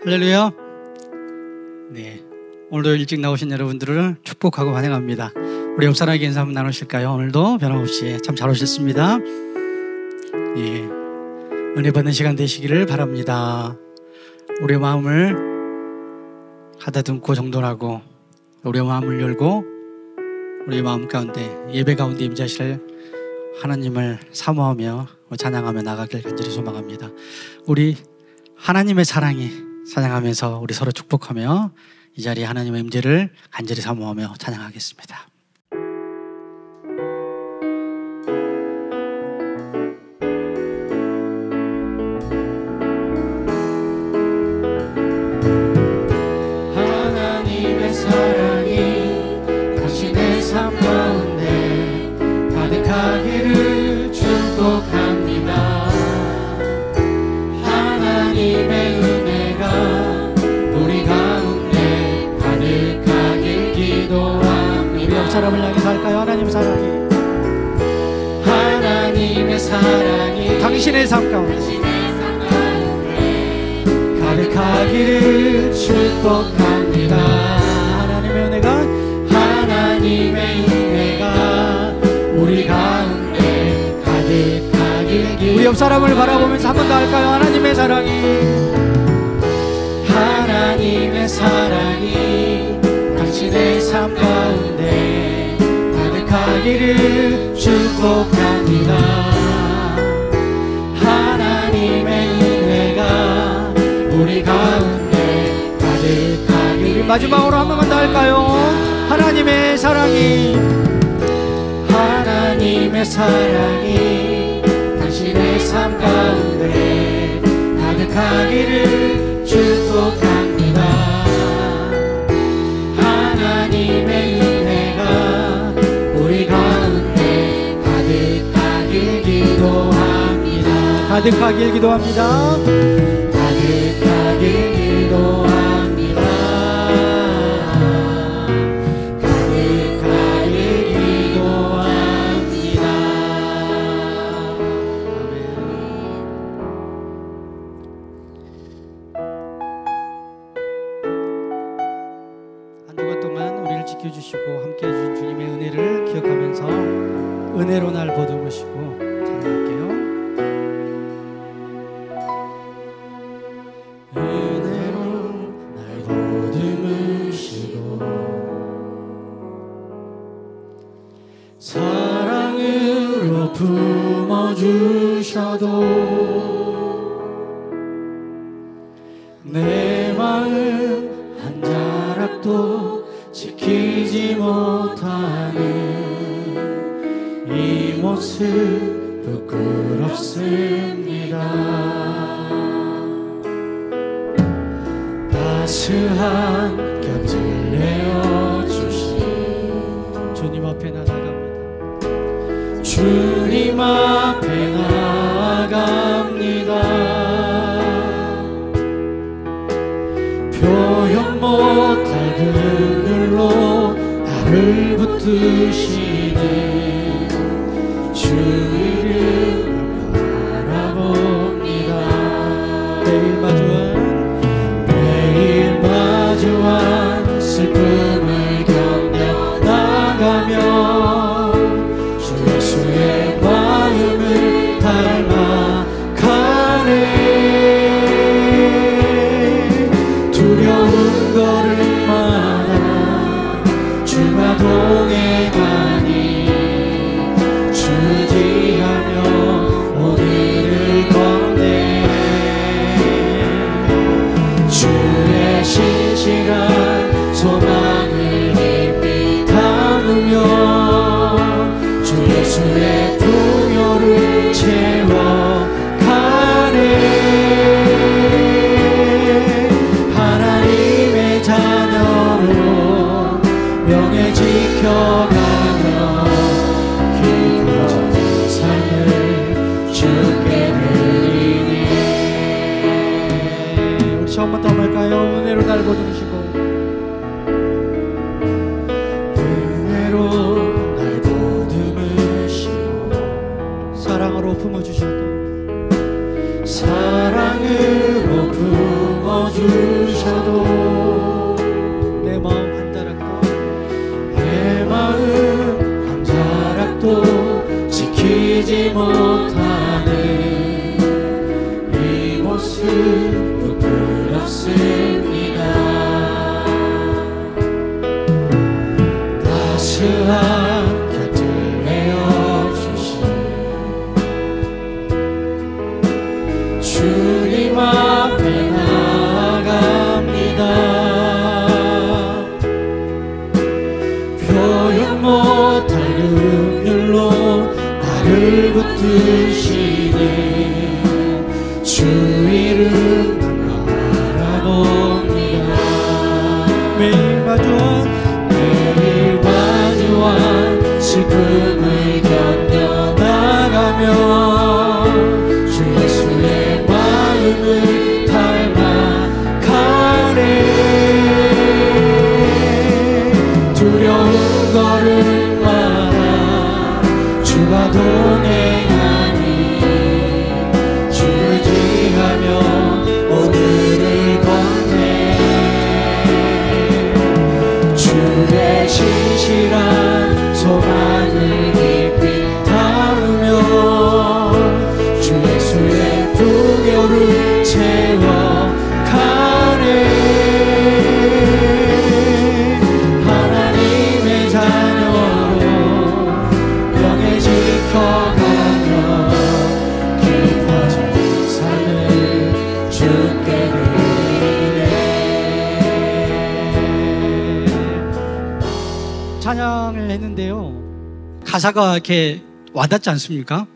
할렐루야. 네, 오늘도 일찍 나오신 여러분들을 축복하고 환영합니다. 우리 옆 사람에게 인사 한번 나누실까요? 오늘도 변함없이 참 잘 오셨습니다. 예, 은혜 받는 시간 되시기를 바랍니다. 우리의 마음을 가다듬고 정돈하고 우리의 마음을 열고 우리의 마음 가운데 예배 가운데 임재하실 하나님을 사모하며 찬양하며 나가길 간절히 소망합니다. 우리 하나님의 사랑이 찬양하면서 우리 서로 축복하며 이 자리에 하나님의 임재를 간절히 사모하며 찬양하겠습니다. 하나님의 사랑이 당신의 삶 가운데 가득하기를 축복합니다. 하나님의 은혜가 우리 가운데 가득하길 기도합니다. 우리 옆 사람을 향해서 할까요? 하나님의 사랑이 하나님의 사랑이 당신의 삶 가운데 가득하기를 축복합니다. 하나님의 은혜가 우리 가운데 가득하길 우리 옆 사람을 바라보면서 한 번 더 할까요? 하나님의 사랑이 당신의 삶 가운데 가득하기를 축복합니다. 하나님의 은혜가 우리 가운데 가득하기를. 우리 마지막으로 한 번만 더 할까요? 하나님의 사랑이 당신의 삶 가운데 가득하기를 축복합니다. 하나님의 은혜가 우리 가운데 가득하길 기도합니다. 가득하길 기도합니다. 가득하길 기도합니다. 가득하길 기도합니다. 한 주간 동안 우리를 지켜주시고 함께해 주신 주님의 은혜를 기억하면서 은혜로 날 보듬으시고 찬양할게요. 은혜로 날 보듬으시고 사랑으로 품어주셔도 내 마음 한 자락도 지키지 못하는 이 모습 부끄럽습니다. 따스한 곁을 내어주신 주님 앞에 나아갑니다. 주님 앞에 나아갑니다. 표현 못할 그늘로 나를 붙드시는 주 이름 바라봅니다. 매일 마주한 슬픔을 견뎌 나가며 주 예수의 마음을 닮아 가네. 두려운 걸음마다 주가 동행하니 주지하며 오늘을 걷네. 주의 신실한 소망을 깊이 담으며 주 예수의 풍요를 채워가네. 하나님의 자녀로 명예 지켜가며 깊어진 삶을 주께 드리네. 우리 처음 부터 한번 할까요? 은혜로 날 보듬으시고 은혜로 날 보듬으시고 사랑으로 품어주셔도 사랑으로 품어주 지키지 못하는 이 모습 부끄럽습니다. 따스한 곁을 내어주신 주님 앞에 나아갑니다. 표현 못할 긍휼로 나를 붙드시네. 주 이름 바라봅니다. 매일 마주한 슬픔을 견뎌나가며 주 예수의 마음을 닮아가네. 두려운 걸음마다 주가 동행하니 주를 지하며 오늘을 건네. 주의 신실한 소망을 깊이 담으며 주 예수의 풍요를 채워가네. 하나님의 자녀로 명예 지켜가며 깊어진 삶을 주께 드리네. 찬양을 했는데요, 가사가 이렇게 와닿지 않습니까?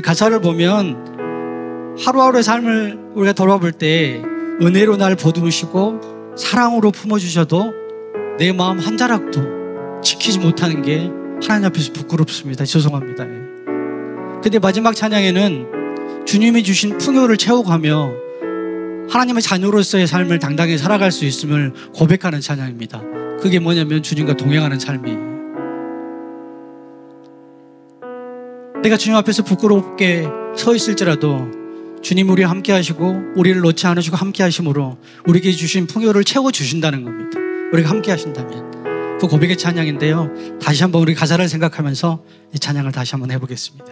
가사를 보면 하루하루의 삶을 우리가 돌아볼 때 은혜로 날 보듬으시고 사랑으로 품어주셔도 내 마음 한 자락도 지키지 못하는 게 하나님 앞에서 부끄럽습니다. 죄송합니다. 근데 마지막 찬양에는 주님이 주신 풍요를 채워가며 하나님의 자녀로서의 삶을 당당히 살아갈 수 있음을 고백하는 찬양입니다. 그게 뭐냐면 주님과 동행하는 삶이에요. 내가 주님 앞에서 부끄럽게 서 있을지라도 주님 우리와 함께 하시고 우리를 놓지 않으시고 함께 하심으로 우리에게 주신 풍요를 채워주신다는 겁니다. 우리가 함께 하신다면. 그 고백의 찬양인데요, 다시 한번 우리 가사를 생각하면서 이 찬양을 다시 한번 해보겠습니다.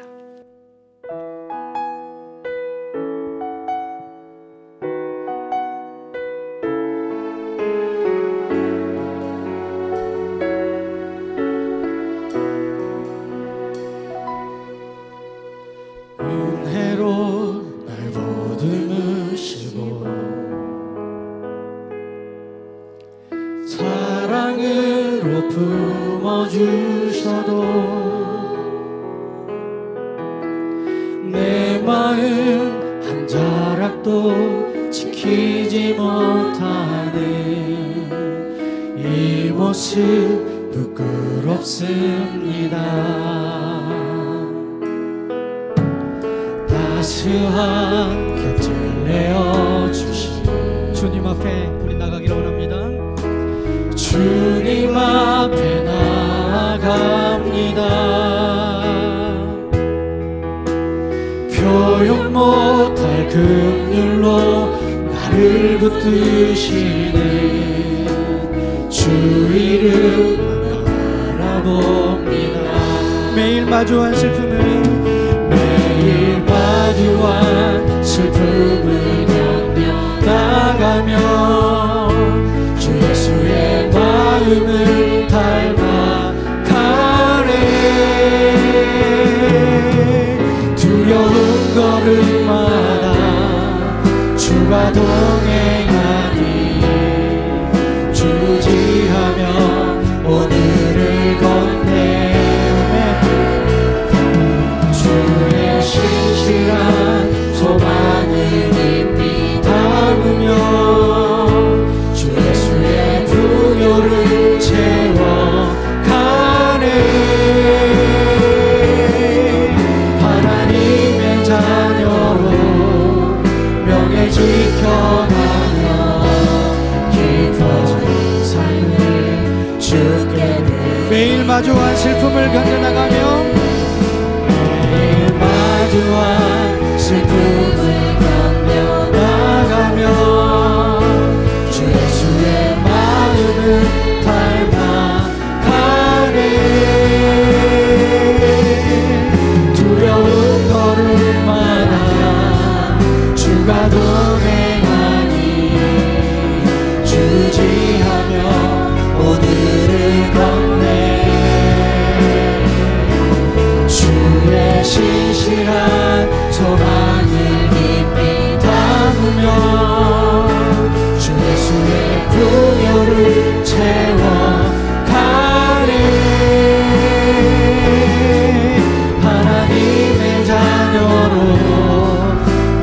은혜로 날 보듬으시고 사랑으로 품어주셔도 내 마음 한 자락도 지키지 못하는 이 모습 부끄럽습니다. 따스한 곁을 내어주신 주님 앞에 우리 나가기를 원합니다. 주님 앞에 나아갑니다. 표현 못할 긍휼로 나를 붙드시는 주 이름 바라봅니다. 매일 마주한 슬픔을 슬픔을 견뎌나가며 주 예수의 마음을 닮아가네. 두려운 걸음마다 주가 동행하니 주지하며 오늘을 건네. 주의 신실한 소망을 깊이 담으며 주 예수의 풍요를 채워가네. 하나님의 자녀로 명예 지켜가며 깊어진 삶을 주께 드리네. 매일 마주한 슬픔을 견뎌나가며 슬픔을 견뎌나가며 주 예수의 마음을 닮아가네. 풍요를 채워가네. 하나님의 자녀로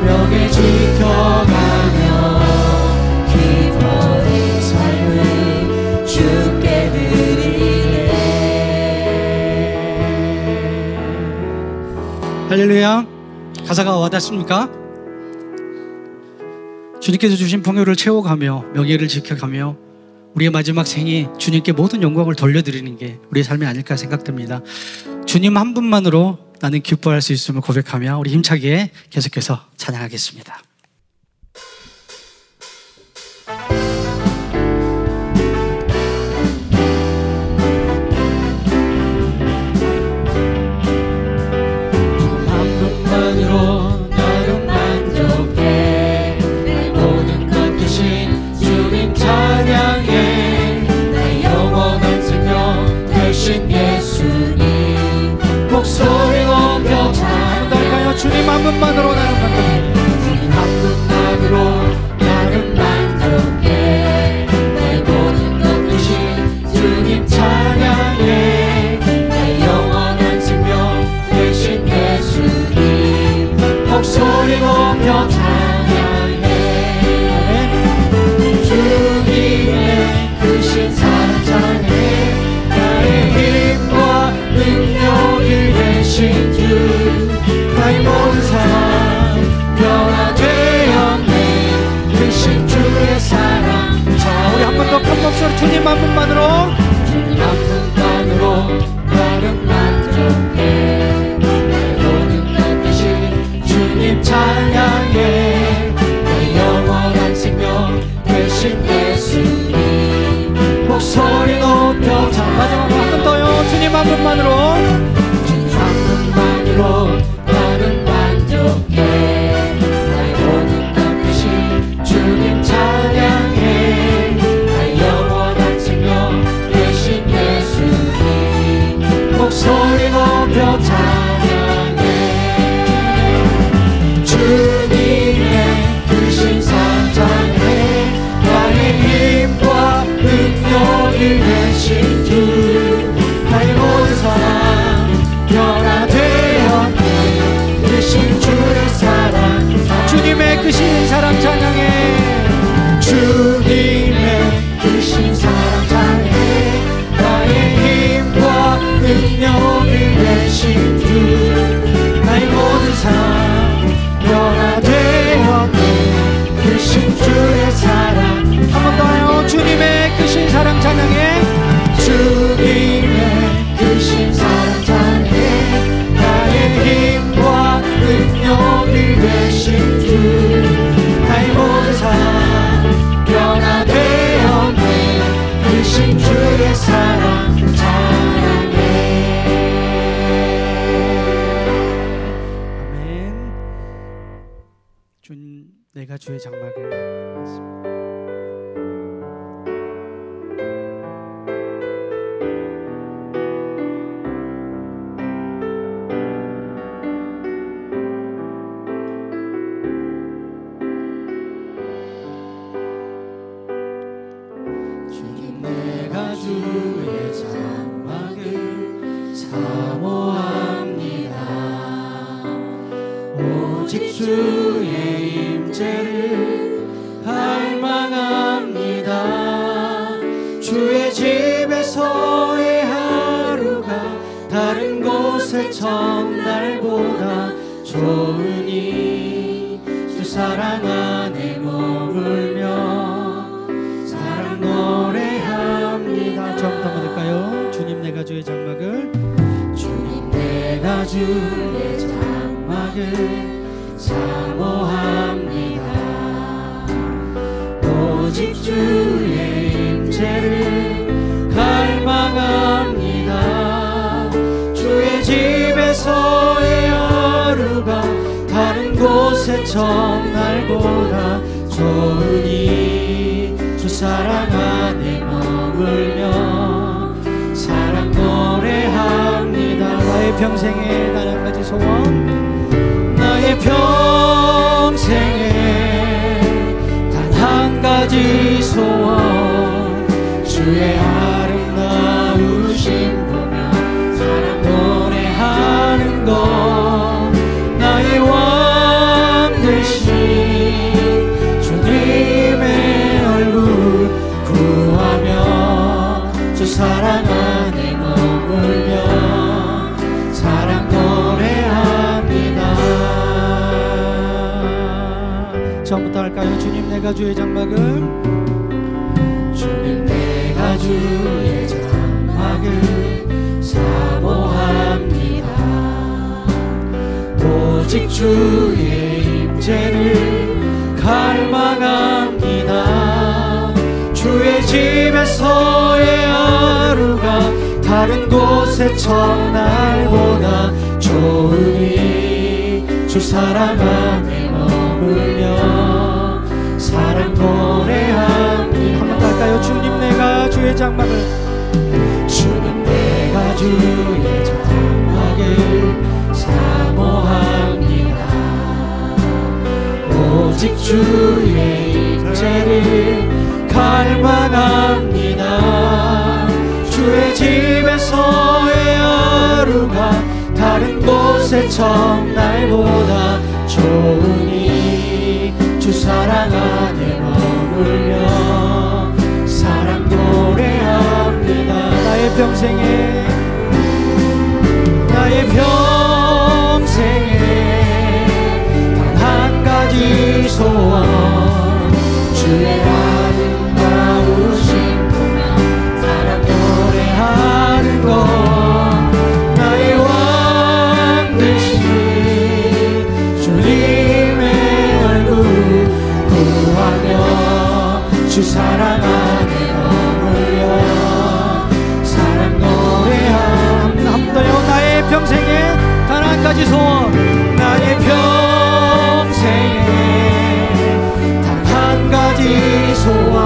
명예 지켜가며 기뻐의 삶을 주께 드리네. 할렐루야. 가사가 와닿습니까? 주님께서 주신 풍요를 채워가며 명예를 지켜가며 우리의 마지막 생이 주님께 모든 영광을 돌려드리는 게 우리의 삶이 아닐까 생각됩니다. 주님 한 분만으로 나는 기뻐할 수 있음을 고백하며 우리 힘차게 계속해서 찬양하겠습니다. 한 분만으로 나는 만족해. 내 모든 것 주신 주님 찬양해. 내 영원한 생명 되신 예수님 목소리 높여 찬양할까요? 주님 한 분만으로 나는 만족해. 주님 한 분만으로 나는 만족해. 내 모든 것 주신 주님 찬양해. 내 영원한 생명 되신 예수님 목소리 높여 찬양해. 주님의 크신 사랑 찬양해. 나의 힘과 능력이 되신 주 나의 모든 삶 변화되었네. 크신 주의 사랑. 자, 우리 한 번 더 큰 목소리 주님 한 분만으로. 주님 한 분만으로 나는 만족해. 내 모든 것 되신 주님 찬양해. 내 영원한 생명 되신 예수님 목소리 높여 찬양해. 마지막으로 한 번 더요. 주님 한 분만으로. 주님 한 분만으로 나는 만족해. 나의 모든 것 되신 주님 찬양해. 나의 영원한 생명 되신 예수님 목소리 높여 찬양해. 주님의 크신 사랑 찬양해. 나의 힘과 능력이 되신 주 나의 모든 삶 변화되었네. 크신 주의 사랑. 주님의 크신 사랑 찬양해. 주님의 크신 사랑 찬양해. 나의 힘과 능력이 되신 주 나의 모든 삶 변화되었네. 크신 주의 사랑. 한 번 더요. 주님의 크신 사랑 찬양해. 주님의 크신 사랑 찬양해. 나의 힘과 능력이 되신 주 나의 모든 삶 변화되었네. 크신 주의 사랑 찬양해. 아멘. 주님, 내가 주의 장막을. 주님 내가 주의 장막을 사모합니다. 오직 주의 임재를 갈망합니다. 주의 집에서의 하루가 다른 곳의 첫날보다 좋으니 주 사랑 안에 머물며 사랑 노래합니다. 처음부터 한번 할까요? 주님, 내가 주의 장막을. 주님 내가 주의 장막을 사모합니다. 오직 주의 임재를 갈망합니다. 주의 집에서의 하루가 다른 곳의 첫날보다 좋으니 주 사랑 안에 머물며 사랑 노래합니다. 나의 평생에 단 한 가지 소원. 나의 평생에 단 한 가지 소원. 주의 아름다우심 보며 사랑 노래하는 것 나의 왕 되신 주님의 얼굴 구하며 주 사랑 안에 머물며 사랑 노래합니다. 처음부터 할까요? 주님 내가 주의 장막을 주님 내가 주의 장막을 사모합니다. 오직 주의 임재를 갈망합니다. 주의 집에서의 하루가 다른 곳의 첫날보다 좋으니 주 사랑 안에 머물며 사랑 노래합니다. 한번 더 할까요? 주님 내가 주의 장막을 주님 내가 주의 장막을 사모합니다. 오직 주의 임재를 갈망합니다. 주의 집에서의 하루가 다른 곳의 첫날보다 좋으니 주 사랑 안에 머물며 사랑 노래합니다. 나의 평생에 단 한 가지 소원 주의 아름다우심 보며 사랑 노래하는 것 나의 왕 되신 주님의 얼굴 구하며 주 사랑 안에 머물며 사랑 노래합니다. 한 번 더요. 나의 평생에 단 한 가지 소원 나의 평생에 단 한 가지 소원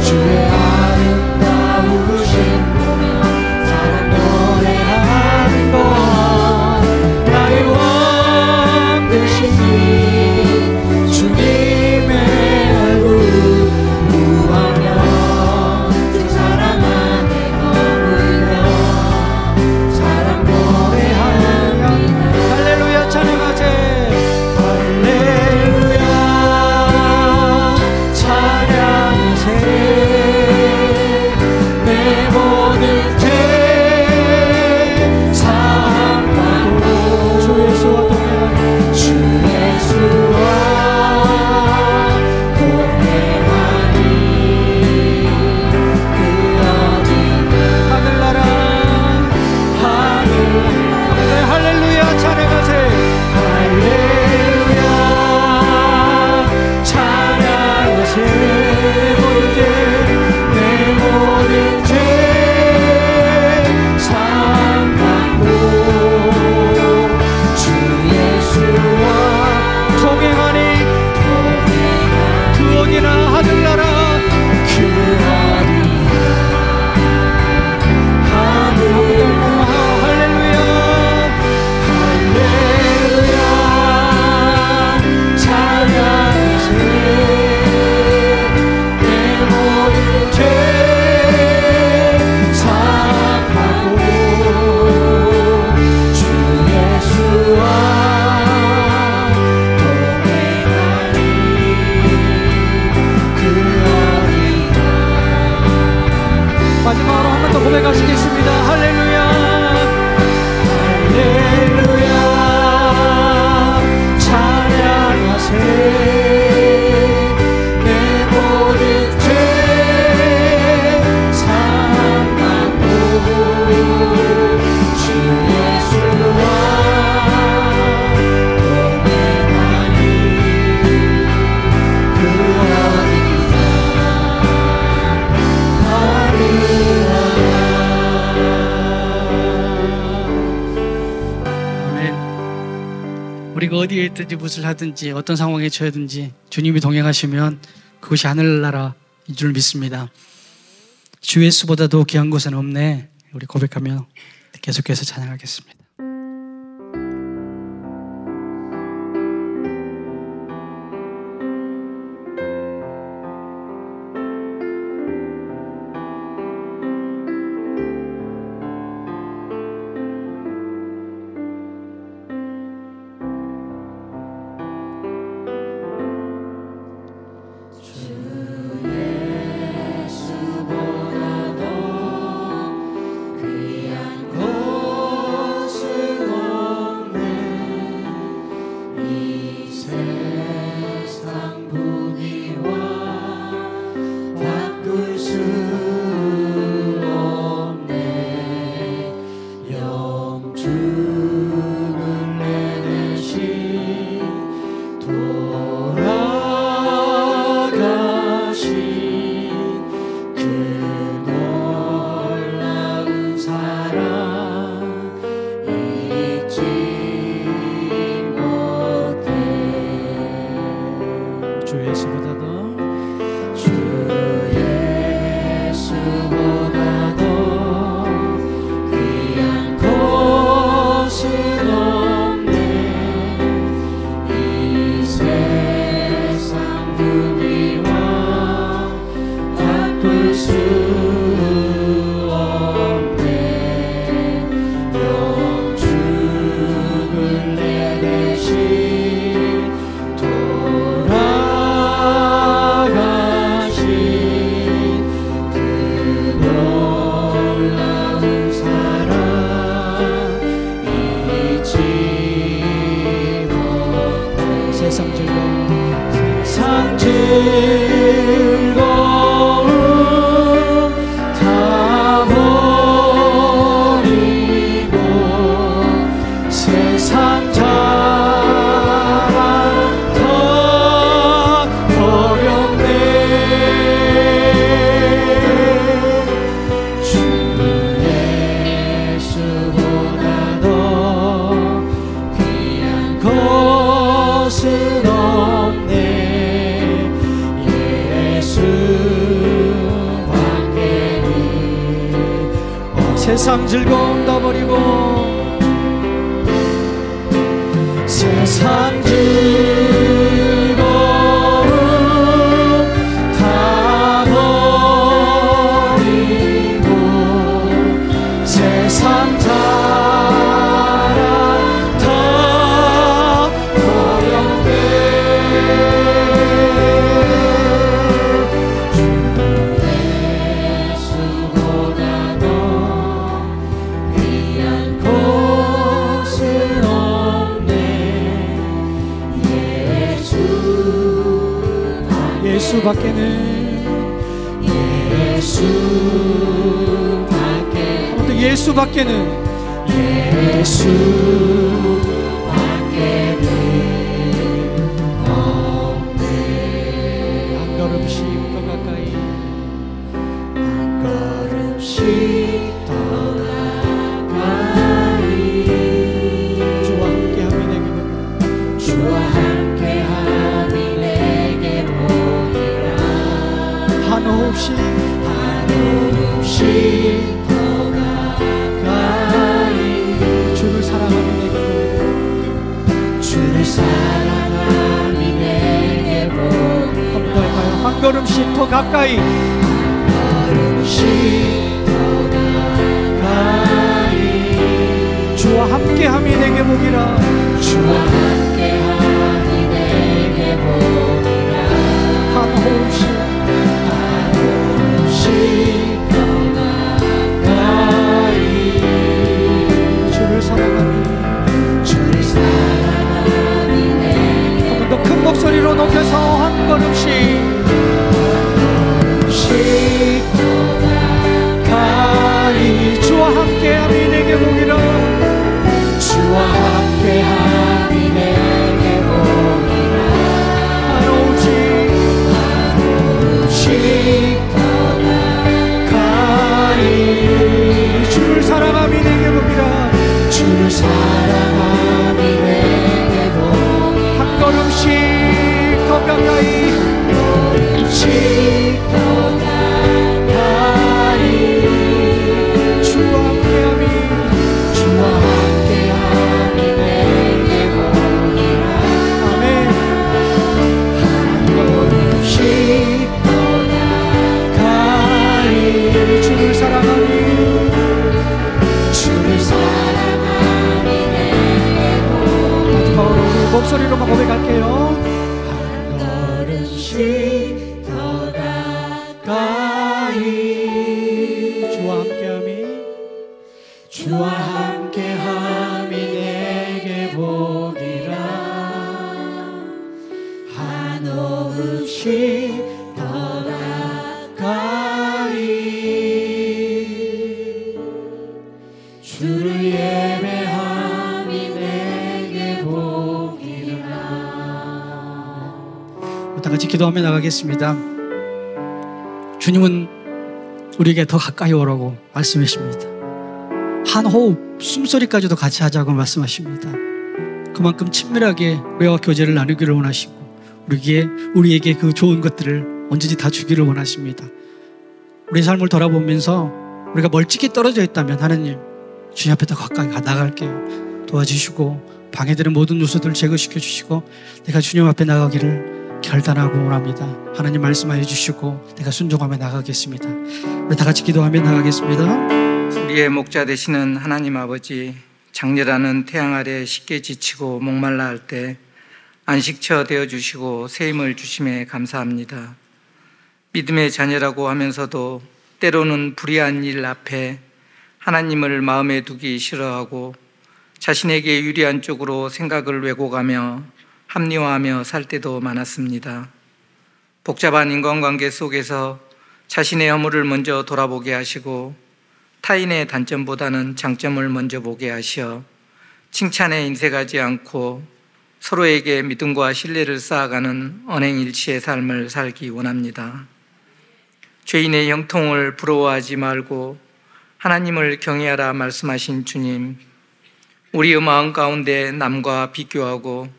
주의 아름다우심 보며 사랑 노래하는 것 나의 왕 되신 주님의 얼굴 구하며 주 사랑 안에 머물며 사랑 노래하며 할렐루야 찬양하세. 할렐루야 찬양하세. 내 모든 죄 사함받고 주 예수와 동행하니 주 예수와 동행하니 그 어디나 하늘나라 하늘 네, 할렐루야 찬양하세. 할렐루야 찬양하세. 내 모든 죄 사함받고 주 예수와 동행하니 그 어디나 하늘나라 그 어디나 하늘 할렐루야. 할렐루야 찬양하세. 내 모든 죄 사함받고 주 예수와 동행하니 그 어디나 마지막으로 한 번 더 고백하시겠습니다. 할렐루야. 할렐루야 찬양하세. 내 모든 죄 사함받고 주 예수와 동행하니 그 어디나 아멘. 우리가 어디에 있든지 무엇을 하든지 어떤 상황에 처해든지 주님이 동행하시면 그것이 하늘나라인 줄 믿습니다. 주 예수보다도 귀한 곳은 없네. 우리 고백하며 계속해서 찬양하겠습니다. 세상 즐거움 다 버리고 세상 즐거움 다 버리고 세상 자랑 다 버렸네. 예수밖에는 없네. 한 걸음씩 더 가까이 주와 함께함이 내게 보이라. 한없이 더 가까이 주를 사랑함이 내게 보이라. 한번 더 할까요? 한 걸음씩 더 가까이 주와 함께함이 내게 보기라. 한없이 더 가까이 주를 사랑하니 한 번 더 큰 목소리로 높여서 한 걸음씩 더 가까이 주와 함께함이 내게 보기라. 한없이 더 가까이 주를 사랑함이 내게 보기라. 한 걸음씩 더 가까이 주와 함께함이 아멘. 한 걸음씩 더 가까이 주를 사랑하니 마지막으로 우리 목소리로만 고백할게요. 한 걸음씩 더 가까이 주와 함께함이 내게 보기라. 한없이 더 가까이 주를 예배함이 내게 보기라. 다 같이 기도하며 나가겠습니다. 주님은 우리에게 더 가까이 오라고 말씀하십니다. 한 호흡, 숨소리까지도 같이 하자고 말씀하십니다. 그만큼 친밀하게 우리와 교제를 나누기를 원하시고 우리에게 그 좋은 것들을 언제든지 다 주기를 원하십니다. 우리 삶을 돌아보면서 우리가 멀찍이 떨어져 있다면 하나님 주님 앞에 더 가까이 나갈게요. 도와주시고 방해되는 모든 요소들을 제거시켜 주시고 내가 주님 앞에 나가기를 결단하고 원합니다. 하나님 말씀하여 주시고 내가 순종하며 나가겠습니다. 우리 다 같이 기도하며 나가겠습니다. 우리의 목자 되시는 하나님 아버지, 장렬하는 태양 아래 쉽게 지치고 목말라 할 때 안식처 되어주시고 새 힘을 주심에 감사합니다. 믿음의 자녀라고 하면서도 때로는 불의한 일 앞에 하나님을 마음에 두기 싫어하고 자신에게 유리한 쪽으로 생각을 왜곡하며 합리화하며 살 때도 많았습니다. 복잡한 인간관계 속에서 자신의 허물을 먼저 돌아보게 하시고 타인의 단점보다는 장점을 먼저 보게 하시어 칭찬에 인색하지 않고 서로에게 믿음과 신뢰를 쌓아가는 언행일치의 삶을 살기 원합니다. 죄인의 형통을 부러워하지 말고 하나님을 경외하라 말씀하신 주님, 우리의 마음 가운데 남과 비교하고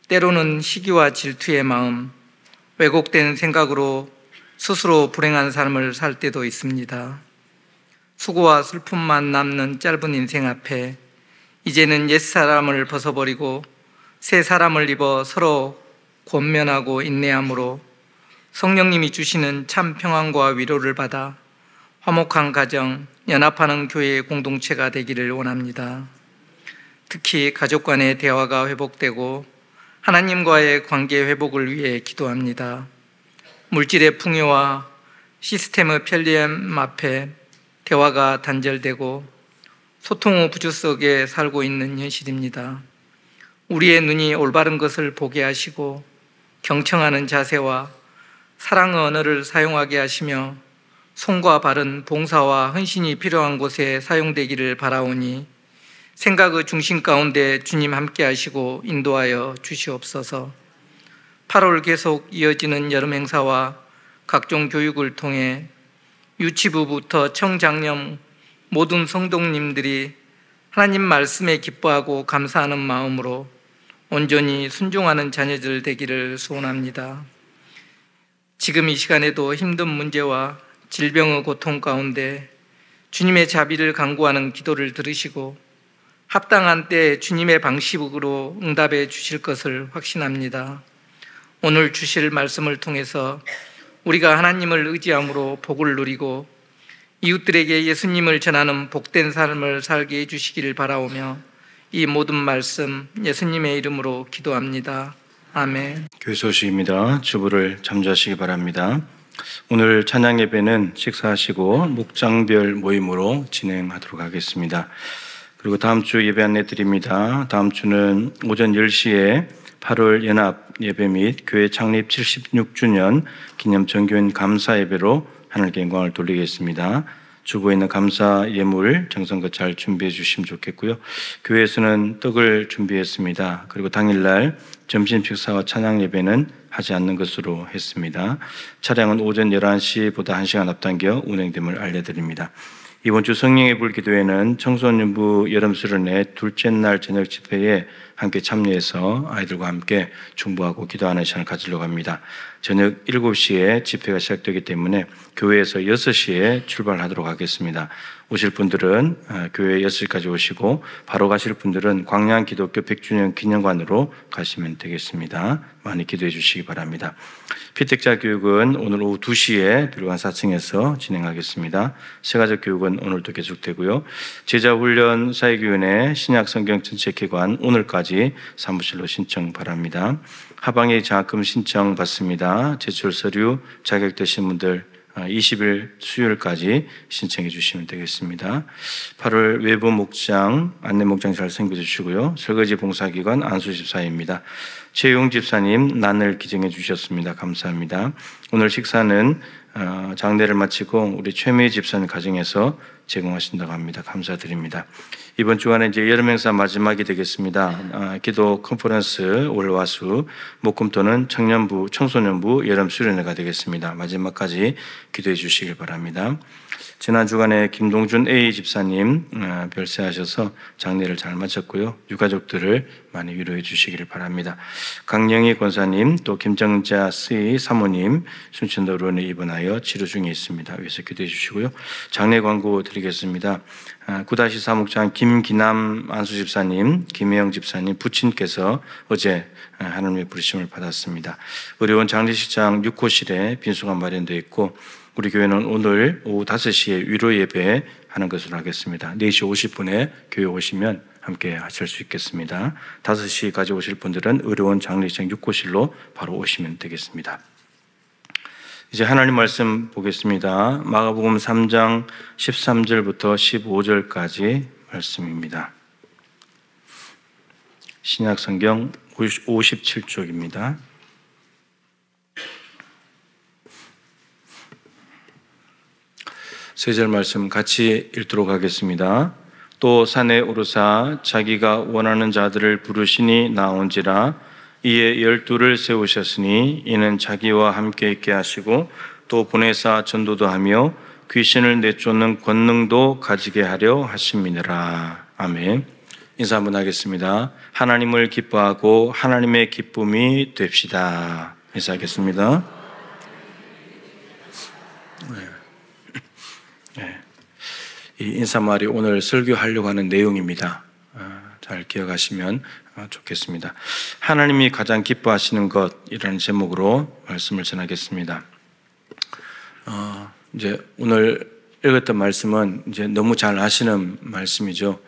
때로는 시기와 질투의 마음, 왜곡된 생각으로 스스로 불행한 삶을 살 때도 있습니다. 수고와 슬픔만 남는 짧은 인생 앞에 이제는 옛사람을 벗어버리고 새 사람을 입어 서로 권면하고 인내함으로 성령님이 주시는 참 평안과 위로를 받아 화목한 가정, 연합하는 교회의 공동체가 되기를 원합니다. 특히 가족 간의 대화가 회복되고 하나님과의 관계 회복을 위해 기도합니다. 물질의 풍요와 시스템의 편리함 앞에 대화가 단절되고 소통의 부조 속에 살고 있는 현실입니다. 우리의 눈이 올바른 것을 보게 하시고 경청하는 자세와 사랑의 언어를 사용하게 하시며 손과 발은 봉사와 헌신이 필요한 곳에 사용되기를 바라오니 생각의 중심 가운데 주님 함께 하시고 인도하여 주시옵소서. 8월 계속 이어지는 여름 행사와 각종 교육을 통해 유치부부터 청장년 모든 성도님들이 하나님 말씀에 기뻐하고 감사하는 마음으로 온전히 순종하는 자녀들 되기를 소원합니다. 지금 이 시간에도 힘든 문제와 질병의 고통 가운데 주님의 자비를 간구하는 기도를 들으시고 합당한 때 주님의 방식으로 응답해 주실 것을 확신합니다. 오늘 주실 말씀을 통해서 우리가 하나님을 의지함으로 복을 누리고 이웃들에게 예수님을 전하는 복된 삶을 살게 해주시기를 바라오며 이 모든 말씀 예수님의 이름으로 기도합니다. 아멘. 교회 소식입니다. 주부를 잠자시기 바랍니다. 오늘 찬양 예배는 식사하시고 목장별 모임으로 진행하도록 하겠습니다. 그리고 다음 주 예배 안내 드립니다. 다음 주는 오전 10시에 8월 연합 예배 및 교회 창립 76주년 기념 정교인 감사 예배로 하나님께 영광을 돌리겠습니다. 주보에 있는 감사 예물 정성껏 잘 준비해 주시면 좋겠고요. 교회에서는 떡을 준비했습니다. 그리고 당일날 점심 식사와 찬양 예배는 하지 않는 것으로 했습니다. 차량은 오전 11시보다 1시간 앞당겨 운행됨을 알려드립니다. 이번 주 성령의 불 기도회는 청소년부 여름 수련회 둘째 날 저녁 집회에 함께 참여해서 아이들과 함께 중보하고 기도하는 시간을 가지려고 합니다. 저녁 7시에 집회가 시작되기 때문에 교회에서 6시에 출발하도록 하겠습니다. 오실 분들은 교회 6시까지 오시고 바로 가실 분들은 광양기독교 100주년 기념관으로 가시면 되겠습니다. 많이 기도해 주시기 바랍니다. 피택자 교육은 오늘 오후 2시에 비료관 4층에서 진행하겠습니다. 세가족 교육은 오늘도 계속되고요. 제자훈련 사회교연회 신약성경 전체 기관 오늘까지 사무실로 신청 바랍니다. 하방의 장학금 신청 받습니다. 제출 서류 자격되신 분들 20일 수요일까지 신청해 주시면 되겠습니다. 8월 외부 목장, 안내 목장 잘 챙겨 주시고요. 설거지 봉사기관 안수 집사입니다. 최용 집사님 난을 기증해 주셨습니다. 감사합니다. 오늘 식사는 장례를 마치고 우리 최미 집사님 가정에서 제공하신다고 합니다. 감사드립니다. 이번 주간에 이제 여름 행사 마지막이 되겠습니다. 기도 컨퍼런스 월화수 목금토는 청년부 청소년부 여름 수련회가 되겠습니다. 마지막까지 기도해 주시길 바랍니다. 지난 주간에 김동준 A 집사님 별세하셔서 장례를 잘 마쳤고요. 유가족들을 많이 위로해 주시기를 바랍니다. 강영희 권사님 또 김정자 C 사모님 순천도로원에 입원하여 치료 중에 있습니다. 위에서 기도해 주시고요. 장례 광고 드리겠습니다. 9-4 목장 김기남 안수 집사님, 김혜영 집사님 부친께서 어제 하나님의 부르심을 받았습니다. 의료원 장례식장 6호실에 빈소가 마련되어 있고 우리 교회는 오늘 오후 5시에 위로 예배 하는 것으로 하겠습니다. 4시 50분에 교회 오시면 함께 하실 수 있겠습니다. 5시까지 오실 분들은 의료원 장례식장 6호실로 바로 오시면 되겠습니다. 이제 하나님 말씀 보겠습니다. 마가복음 3장 13절부터 15절까지 말씀입니다. 신약성경 57쪽입니다. 세 절 말씀 같이 읽도록 하겠습니다. 또 산에 오르사 자기가 원하는 자들을 부르시니 나온지라. 이에 12를 세우셨으니 이는 자기와 함께 있게 하시고 또 보내사 전도도 하며 귀신을 내쫓는 권능도 가지게 하려 하심이니라. 아멘. 인사 한번 하겠습니다. 하나님을 기뻐하고 하나님의 기쁨이 됩시다. 인사하겠습니다. 네. 이 인사말이 오늘 설교하려고 하는 내용입니다. 잘 기억하시면 좋겠습니다. 하나님이 가장 기뻐하시는 것이라는 제목으로 말씀을 전하겠습니다. 이제 오늘 읽었던 말씀은 이제 너무 잘 아시는 말씀이죠.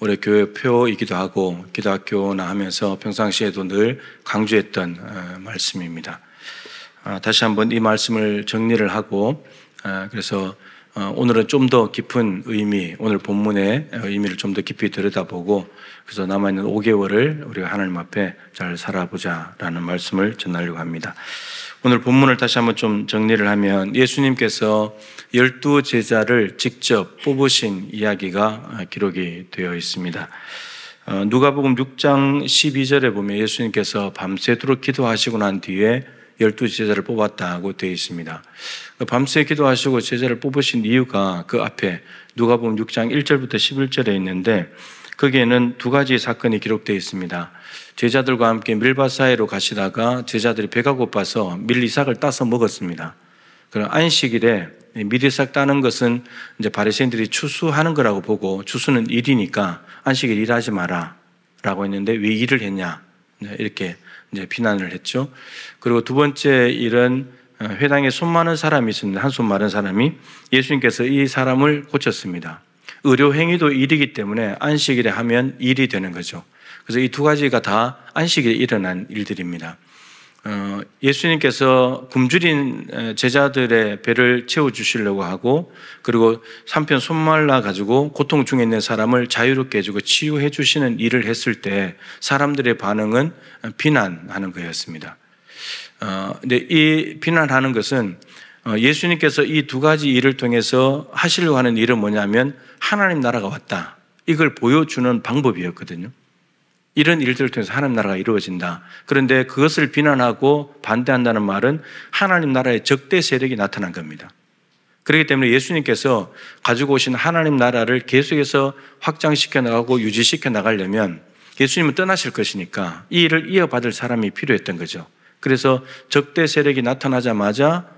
우리 교회 표이기도 하고 기도학교나 하면서 평상시에도 늘 강조했던 말씀입니다. 다시 한번 이 말씀을 정리를 하고 그래서 오늘은 좀 더 깊은 의미, 오늘 본문의 의미를 좀 더 깊이 들여다보고 그래서 남아있는 5개월을 우리가 하나님 앞에 잘 살아보자라는 말씀을 전하려고 합니다. 오늘 본문을 다시 한번 좀 정리를 하면 예수님께서 12제자를 직접 뽑으신 이야기가 기록이 되어 있습니다. 누가복음 6장 12절에 보면 예수님께서 밤새도록 기도하시고 난 뒤에 12제자를 뽑았다고 되어 있습니다. 밤새 기도하시고 제자를 뽑으신 이유가 그 앞에 누가복음 6장 1절부터 11절에 있는데 거기에는 두 가지 사건이 기록되어 있습니다. 제자들과 함께 밀밭 사이로 가시다가 제자들이 배가 고파서 밀이삭을 따서 먹었습니다. 그럼 안식일에 밀이삭 따는 것은 이제 바리새인들이 추수하는 거라고 보고 추수는 일이니까 안식일 일하지 마라 라고 했는데 왜 일을 했냐 이렇게 이제 비난을 했죠. 그리고 두 번째 일은 회당에 손 많은 사람이 있었는데 한 손 마른 사람이 예수님께서 이 사람을 고쳤습니다. 의료 행위도 일이기 때문에 안식일에 하면 일이 되는 거죠. 그래서 이 두 가지가 다 안식일에 일어난 일들입니다. 예수님께서 굶주린 제자들의 배를 채워주시려고 하고 그리고 한편 손말라 가지고 고통 중에 있는 사람을 자유롭게 해주고 치유해 주시는 일을 했을 때 사람들의 반응은 비난하는 거였습니다. 근데 이 비난하는 것은 예수님께서 이 두 가지 일을 통해서 하시려고 하는 일은 뭐냐면 하나님 나라가 왔다. 이걸 보여주는 방법이었거든요. 이런 일들을 통해서 하나님 나라가 이루어진다. 그런데 그것을 비난하고 반대한다는 말은 하나님 나라의 적대 세력이 나타난 겁니다. 그렇기 때문에 예수님께서 가지고 오신 하나님 나라를 계속해서 확장시켜 나가고 유지시켜 나가려면 예수님은 떠나실 것이니까 이 일을 이어받을 사람이 필요했던 거죠. 그래서 적대 세력이 나타나자마자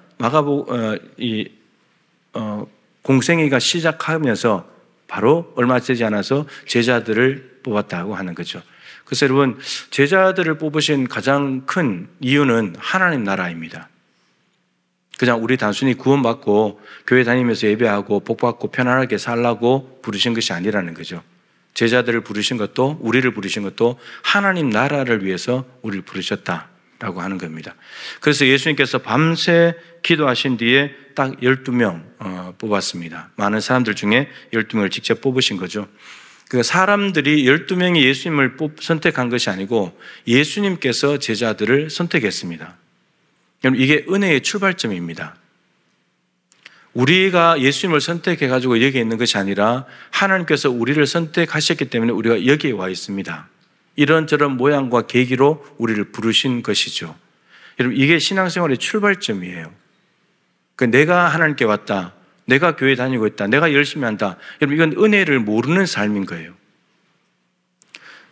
공생애가 시작하면서 바로 얼마 되지 않아서 제자들을 뽑았다고 하는 거죠. 그래서 여러분 제자들을 뽑으신 가장 큰 이유는 하나님 나라입니다. 그냥 우리 단순히 구원받고 교회 다니면서 예배하고 복받고 편안하게 살라고 부르신 것이 아니라는 거죠. 제자들을 부르신 것도 우리를 부르신 것도 하나님 나라를 위해서 우리를 부르셨다라고 하는 겁니다. 그래서 예수님께서 밤새 기도하신 뒤에 딱 12명 뽑았습니다. 많은 사람들 중에 12명을 직접 뽑으신 거죠. 그 사람들이 12명이 예수님을 선택한 것이 아니고 예수님께서 제자들을 선택했습니다. 여러분 이게 은혜의 출발점입니다. 우리가 예수님을 선택해가지고 여기에 있는 것이 아니라 하나님께서 우리를 선택하셨기 때문에 우리가 여기에 와 있습니다. 이런저런 모양과 계기로 우리를 부르신 것이죠. 여러분 이게 신앙생활의 출발점이에요. 내가 하나님께 왔다. 내가 교회 다니고 있다. 내가 열심히 한다. 여러분 이건 은혜를 모르는 삶인 거예요.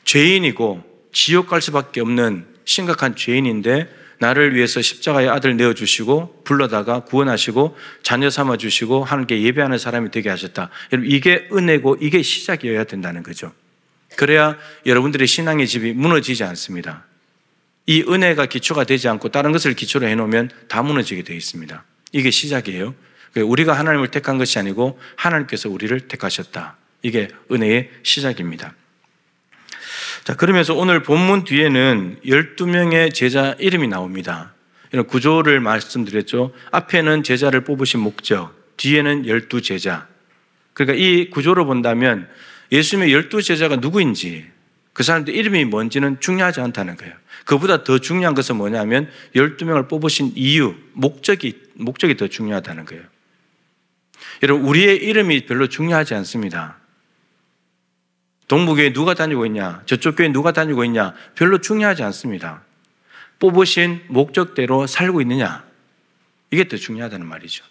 죄인이고 지옥 갈 수밖에 없는 심각한 죄인인데 나를 위해서 십자가의 아들 내어주시고 불러다가 구원하시고 자녀 삼아주시고 하나님께 예배하는 사람이 되게 하셨다. 여러분 이게 은혜고 이게 시작이어야 된다는 거죠. 그래야 여러분들의 신앙의 집이 무너지지 않습니다. 이 은혜가 기초가 되지 않고 다른 것을 기초로 해놓으면 다 무너지게 되어 있습니다. 이게 시작이에요. 우리가 하나님을 택한 것이 아니고 하나님께서 우리를 택하셨다. 이게 은혜의 시작입니다. 자, 그러면서 오늘 본문 뒤에는 12명의 제자 이름이 나옵니다. 이런 구조를 말씀드렸죠. 앞에는 제자를 뽑으신 목적, 뒤에는 12제자. 그러니까 이 구조로 본다면 예수님의 12제자가 누구인지 그 사람들 이름이 뭔지는 중요하지 않다는 거예요. 그보다 더 중요한 것은 뭐냐면 12명을 뽑으신 이유, 목적이 더 중요하다는 거예요. 여러분 우리의 이름이 별로 중요하지 않습니다. 동부교회 누가 다니고 있냐, 저쪽 교회 누가 다니고 있냐 별로 중요하지 않습니다. 뽑으신 목적대로 살고 있느냐 이게 더 중요하다는 말이죠.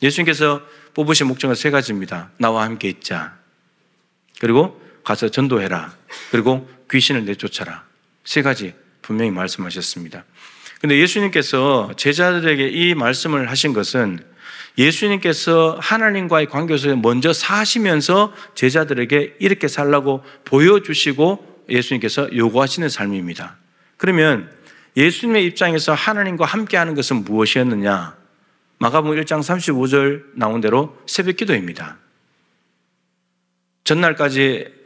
예수님께서 뽑으신 목적은 세 가지입니다. 나와 함께 있자, 그리고 가서 전도해라, 그리고 귀신을 내쫓아라. 세 가지 분명히 말씀하셨습니다. 그런데 예수님께서 제자들에게 이 말씀을 하신 것은 예수님께서 하나님과의 관계 속에 먼저 사시면서 제자들에게 이렇게 살라고 보여주시고 예수님께서 요구하시는 삶입니다. 그러면 예수님의 입장에서 하나님과 함께하는 것은 무엇이었느냐? 마가복음 1장 35절 나온 대로 새벽 기도입니다. 전날까지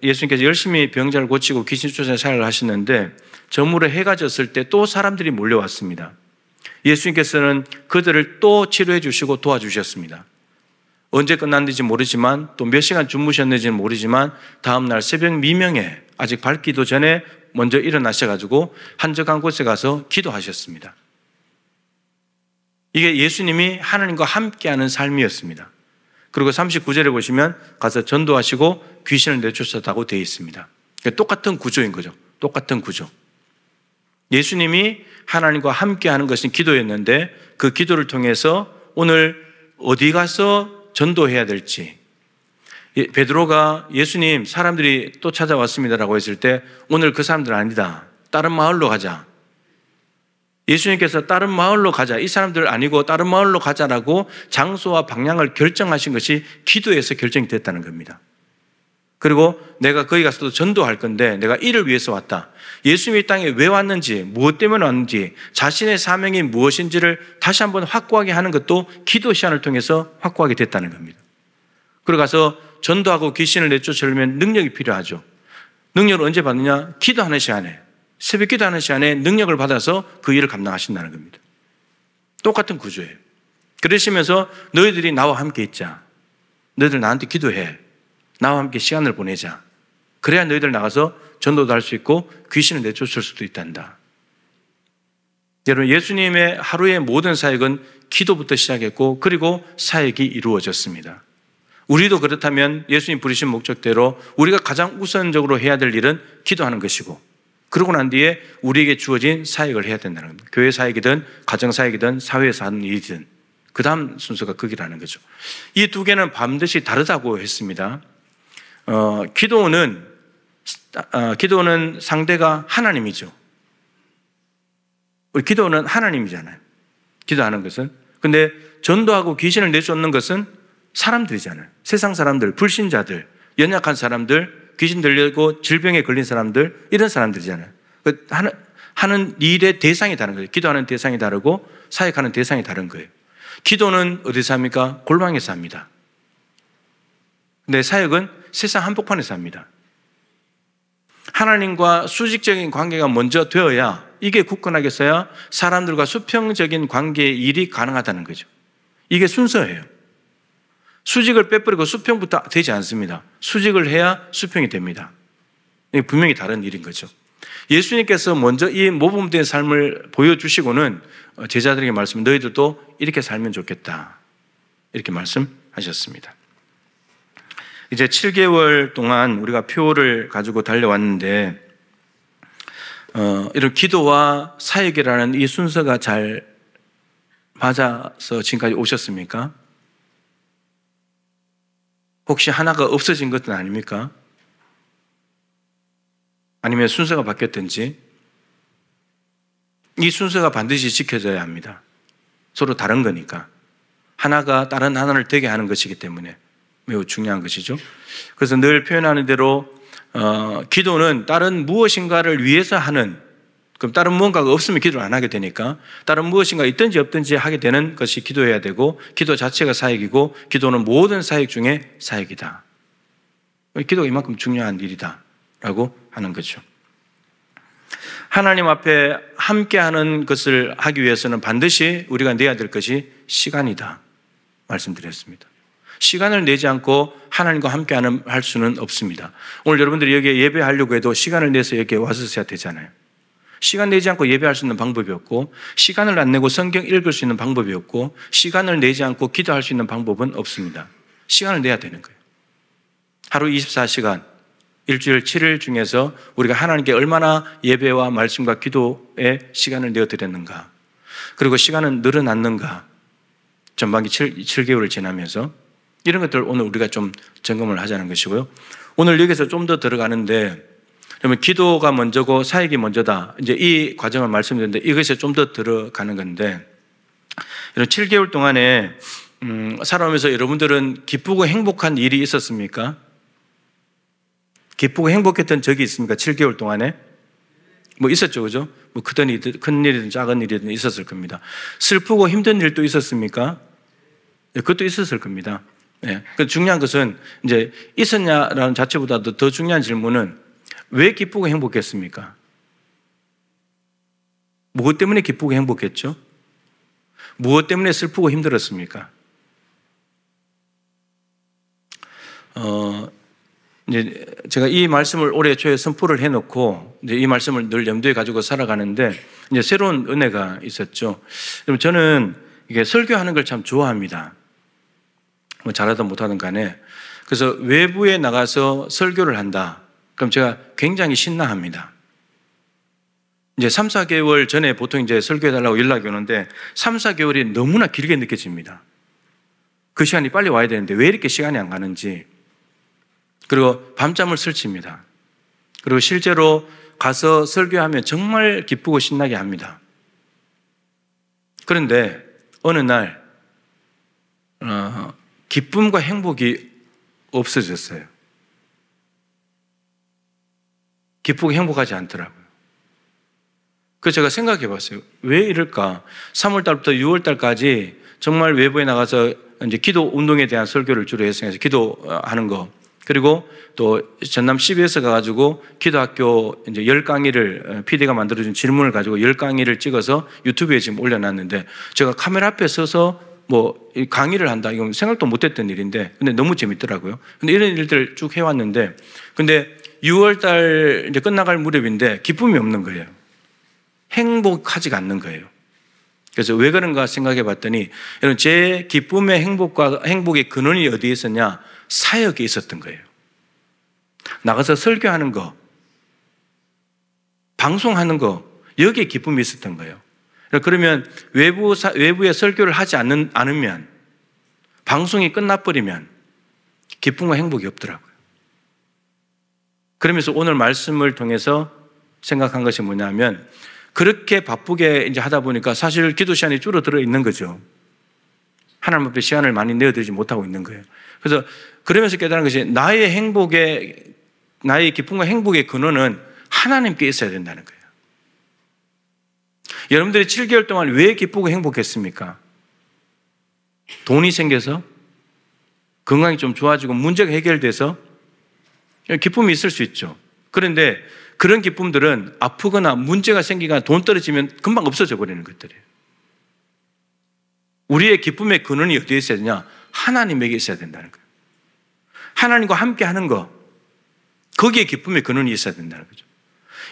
예수님께서 열심히 병자를 고치고 귀신 쫓아내는 사역을 하시는데 저물어 해가 졌을 때 또 사람들이 몰려왔습니다. 예수님께서는 그들을 또 치료해 주시고 도와주셨습니다. 언제 끝났는지 모르지만 또 몇 시간 주무셨는지는 모르지만 다음날 새벽 미명에 아직 밝기도 전에 먼저 일어나셔가지고 한적한 곳에 가서 기도하셨습니다. 이게 예수님이 하나님과 함께하는 삶이었습니다. 그리고 39절에 보시면 가서 전도하시고 귀신을 내쫓았다고 되어 있습니다. 똑같은 구조인 거죠. 똑같은 구조. 예수님이 하나님과 함께하는 것은 기도였는데 그 기도를 통해서 오늘 어디 가서 전도해야 될지, 베드로가 예수님 사람들이 또 찾아왔습니다라고 했을 때 오늘 그 사람들 아니다, 다른 마을로 가자. 예수님께서 다른 마을로 가자, 이 사람들 아니고 다른 마을로 가자라고 장소와 방향을 결정하신 것이 기도에서 결정이 됐다는 겁니다. 그리고 내가 거기 가서도 전도할 건데 내가 이를 위해서 왔다. 예수님이 이 땅에 왜 왔는지, 무엇 때문에 왔는지, 자신의 사명이 무엇인지를 다시 한번 확고하게 하는 것도 기도 시간을 통해서 확고하게 됐다는 겁니다. 그리고 가서 전도하고 귀신을 내쫓으려면 능력이 필요하죠. 능력을 언제 받느냐? 기도하는 시간에, 새벽 기도하는 시간에 능력을 받아서 그 일을 감당하신다는 겁니다. 똑같은 구조예요. 그러시면서 너희들이 나와 함께 있자. 너희들 나한테 기도해. 나와 함께 시간을 보내자. 그래야 너희들 나가서 전도도 할 수 있고 귀신을 내쫓을 수도 있단다. 여러분, 예수님의 하루의 모든 사역은 기도부터 시작했고 그리고 사역이 이루어졌습니다. 우리도 그렇다면 예수님 부르신 목적대로 우리가 가장 우선적으로 해야 될 일은 기도하는 것이고, 그러고 난 뒤에 우리에게 주어진 사역을 해야 된다는 겁니다. 교회 사역이든 가정 사역이든 사회에서 하는 일이든 그 다음 순서가 거기라는 거죠. 이 두 개는 반드시 다르다고 했습니다. 기도는 상대가 하나님이죠. 우리 기도는 하나님이잖아요. 기도하는 것은. 근데 전도하고 귀신을 내쫓는 것은 사람들이잖아요. 세상 사람들, 불신자들, 연약한 사람들, 귀신 들리고 질병에 걸린 사람들, 이런 사람들이잖아요. 하는 일의 대상이 다른 거예요. 기도하는 대상이 다르고 사역하는 대상이 다른 거예요. 기도는 어디서 합니까? 골방에서 합니다. 근데 사역은 세상 한복판에서 합니다. 하나님과 수직적인 관계가 먼저 되어야, 이게 굳건하겠어야 사람들과 수평적인 관계의 일이 가능하다는 거죠. 이게 순서예요. 수직을 빼버리고 수평부터 되지 않습니다. 수직을 해야 수평이 됩니다. 이게 분명히 다른 일인 거죠. 예수님께서 먼저 이 모범된 삶을 보여주시고는 제자들에게 말씀, 너희들도 이렇게 살면 좋겠다, 이렇게 말씀하셨습니다. 이제 7개월 동안 우리가 표를 가지고 달려왔는데 이런 기도와 사역이라는 이 순서가 잘 맞아서 지금까지 오셨습니까? 혹시 하나가 없어진 것은 아닙니까? 아니면 순서가 바뀌었든지? 이 순서가 반드시 지켜져야 합니다. 서로 다른 거니까. 하나가 다른 하나를 되게 하는 것이기 때문에 매우 중요한 것이죠. 그래서 늘 표현하는 대로 기도는 다른 무엇인가를 위해서 하는, 그럼 다른 무언가가 없으면 기도를 안 하게 되니까 다른 무엇인가 있든지 없든지 하게 되는 것이 기도해야 되고, 기도 자체가 사역이고 기도는 모든 사역 중에 사역이다. 기도가 이만큼 중요한 일이다 라고 하는 거죠. 하나님 앞에 함께하는 것을 하기 위해서는 반드시 우리가 내야 될 것이 시간이다 말씀드렸습니다. 시간을 내지 않고 하나님과 함께 할 수는 없습니다. 오늘 여러분들이 여기에 예배하려고 해도 시간을 내서 여기에 와서 해야 되잖아요. 시간 내지 않고 예배할 수 있는 방법이 없고, 시간을 안 내고 성경 읽을 수 있는 방법이 없고, 시간을 내지 않고 기도할 수 있는 방법은 없습니다. 시간을 내야 되는 거예요. 하루 24시간, 일주일 7일 중에서 우리가 하나님께 얼마나 예배와 말씀과 기도에 시간을 내어드렸는가, 그리고 시간은 늘어났는가, 전반기 7개월을 지나면서 이런 것들 오늘 우리가 좀 점검을 하자는 것이고요. 오늘 여기서 좀 더 들어가는데, 그러면 기도가 먼저고 사역이 먼저다, 이제 이 과정을 말씀드렸는데 이것에 좀 더 들어가는 건데, 이런 7개월 동안에 살아오면서 여러분들은 기쁘고 행복한 일이 있었습니까? 기쁘고 행복했던 적이 있습니까? 7개월 동안에? 뭐 있었죠, 그죠? 뭐 큰 일이든 작은 일이든 있었을 겁니다. 슬프고 힘든 일도 있었습니까? 네, 그것도 있었을 겁니다. 네. 중요한 것은 이제 있었냐라는 자체보다도 더 중요한 질문은 왜 기쁘고 행복했습니까? 무엇 때문에 기쁘고 행복했죠? 무엇 때문에 슬프고 힘들었습니까? 이제 제가 이 말씀을 올해 초에 선포를 해놓고 이제 이 말씀을 늘 염두에 가지고 살아가는데 이제 새로운 은혜가 있었죠. 그럼 저는 이게 설교하는 걸 참 좋아합니다. 뭐 잘하든 못하든 간에. 그래서 외부에 나가서 설교를 한다. 그럼 제가 굉장히 신나합니다. 이제 3, 4개월 전에 보통 이제 설교해달라고 연락이 오는데 3, 4개월이 너무나 길게 느껴집니다. 그 시간이 빨리 와야 되는데 왜 이렇게 시간이 안 가는지. 그리고 밤잠을 설칩니다. 그리고 실제로 가서 설교하면 정말 기쁘고 신나게 합니다. 그런데 어느 날 기쁨과 행복이 없어졌어요. 기쁘고 행복하지 않더라고요. 그래서 제가 생각해 봤어요. 왜 이럴까? 3월달부터 6월달까지 정말 외부에 나가서 이제 기도 운동에 대한 설교를 주로 했어요. 기도하는 거. 그리고 또 전남 CBS 가가지고 기도학교 이제 10강의를 PD가 만들어준 질문을 가지고 10강의를 찍어서 유튜브에 지금 올려놨는데 제가 카메라 앞에 서서 뭐 강의를 한다. 이건 생각도 못했던 일인데 근데 너무 재밌더라고요. 근데 이런 일들을 쭉 해왔는데 근데 6월달 이제 끝나갈 무렵인데 기쁨이 없는 거예요. 행복하지가 않는 거예요. 그래서 왜 그런가 생각해 봤더니 여러분 제 기쁨의 행복의 근원이 어디에 있었냐? 사역에 있었던 거예요. 나가서 설교하는 거, 방송하는 거, 여기에 기쁨이 있었던 거예요. 그러면 외부에 설교를 하지 않으면, 방송이 끝나버리면 기쁨과 행복이 없더라고요. 그러면서 오늘 말씀을 통해서 생각한 것이 뭐냐면 그렇게 바쁘게 이제 하다 보니까 사실 기도 시간이 줄어들어 있는 거죠. 하나님 앞에 시간을 많이 내어드리지 못하고 있는 거예요. 그래서 그러면서 깨달은 것이 나의 기쁨과 행복의 근원은 하나님께 있어야 된다는 거예요. 여러분들이 7개월 동안 왜 기쁘고 행복했습니까? 돈이 생겨서? 건강이 좀 좋아지고 문제가 해결돼서? 기쁨이 있을 수 있죠. 그런데 그런 기쁨들은 아프거나 문제가 생기거나 돈 떨어지면 금방 없어져 버리는 것들이에요. 우리의 기쁨의 근원이 어디에 있어야 되냐? 하나님에게 있어야 된다는 거예요. 하나님과 함께 하는 거, 거기에 기쁨의 근원이 있어야 된다는 거죠.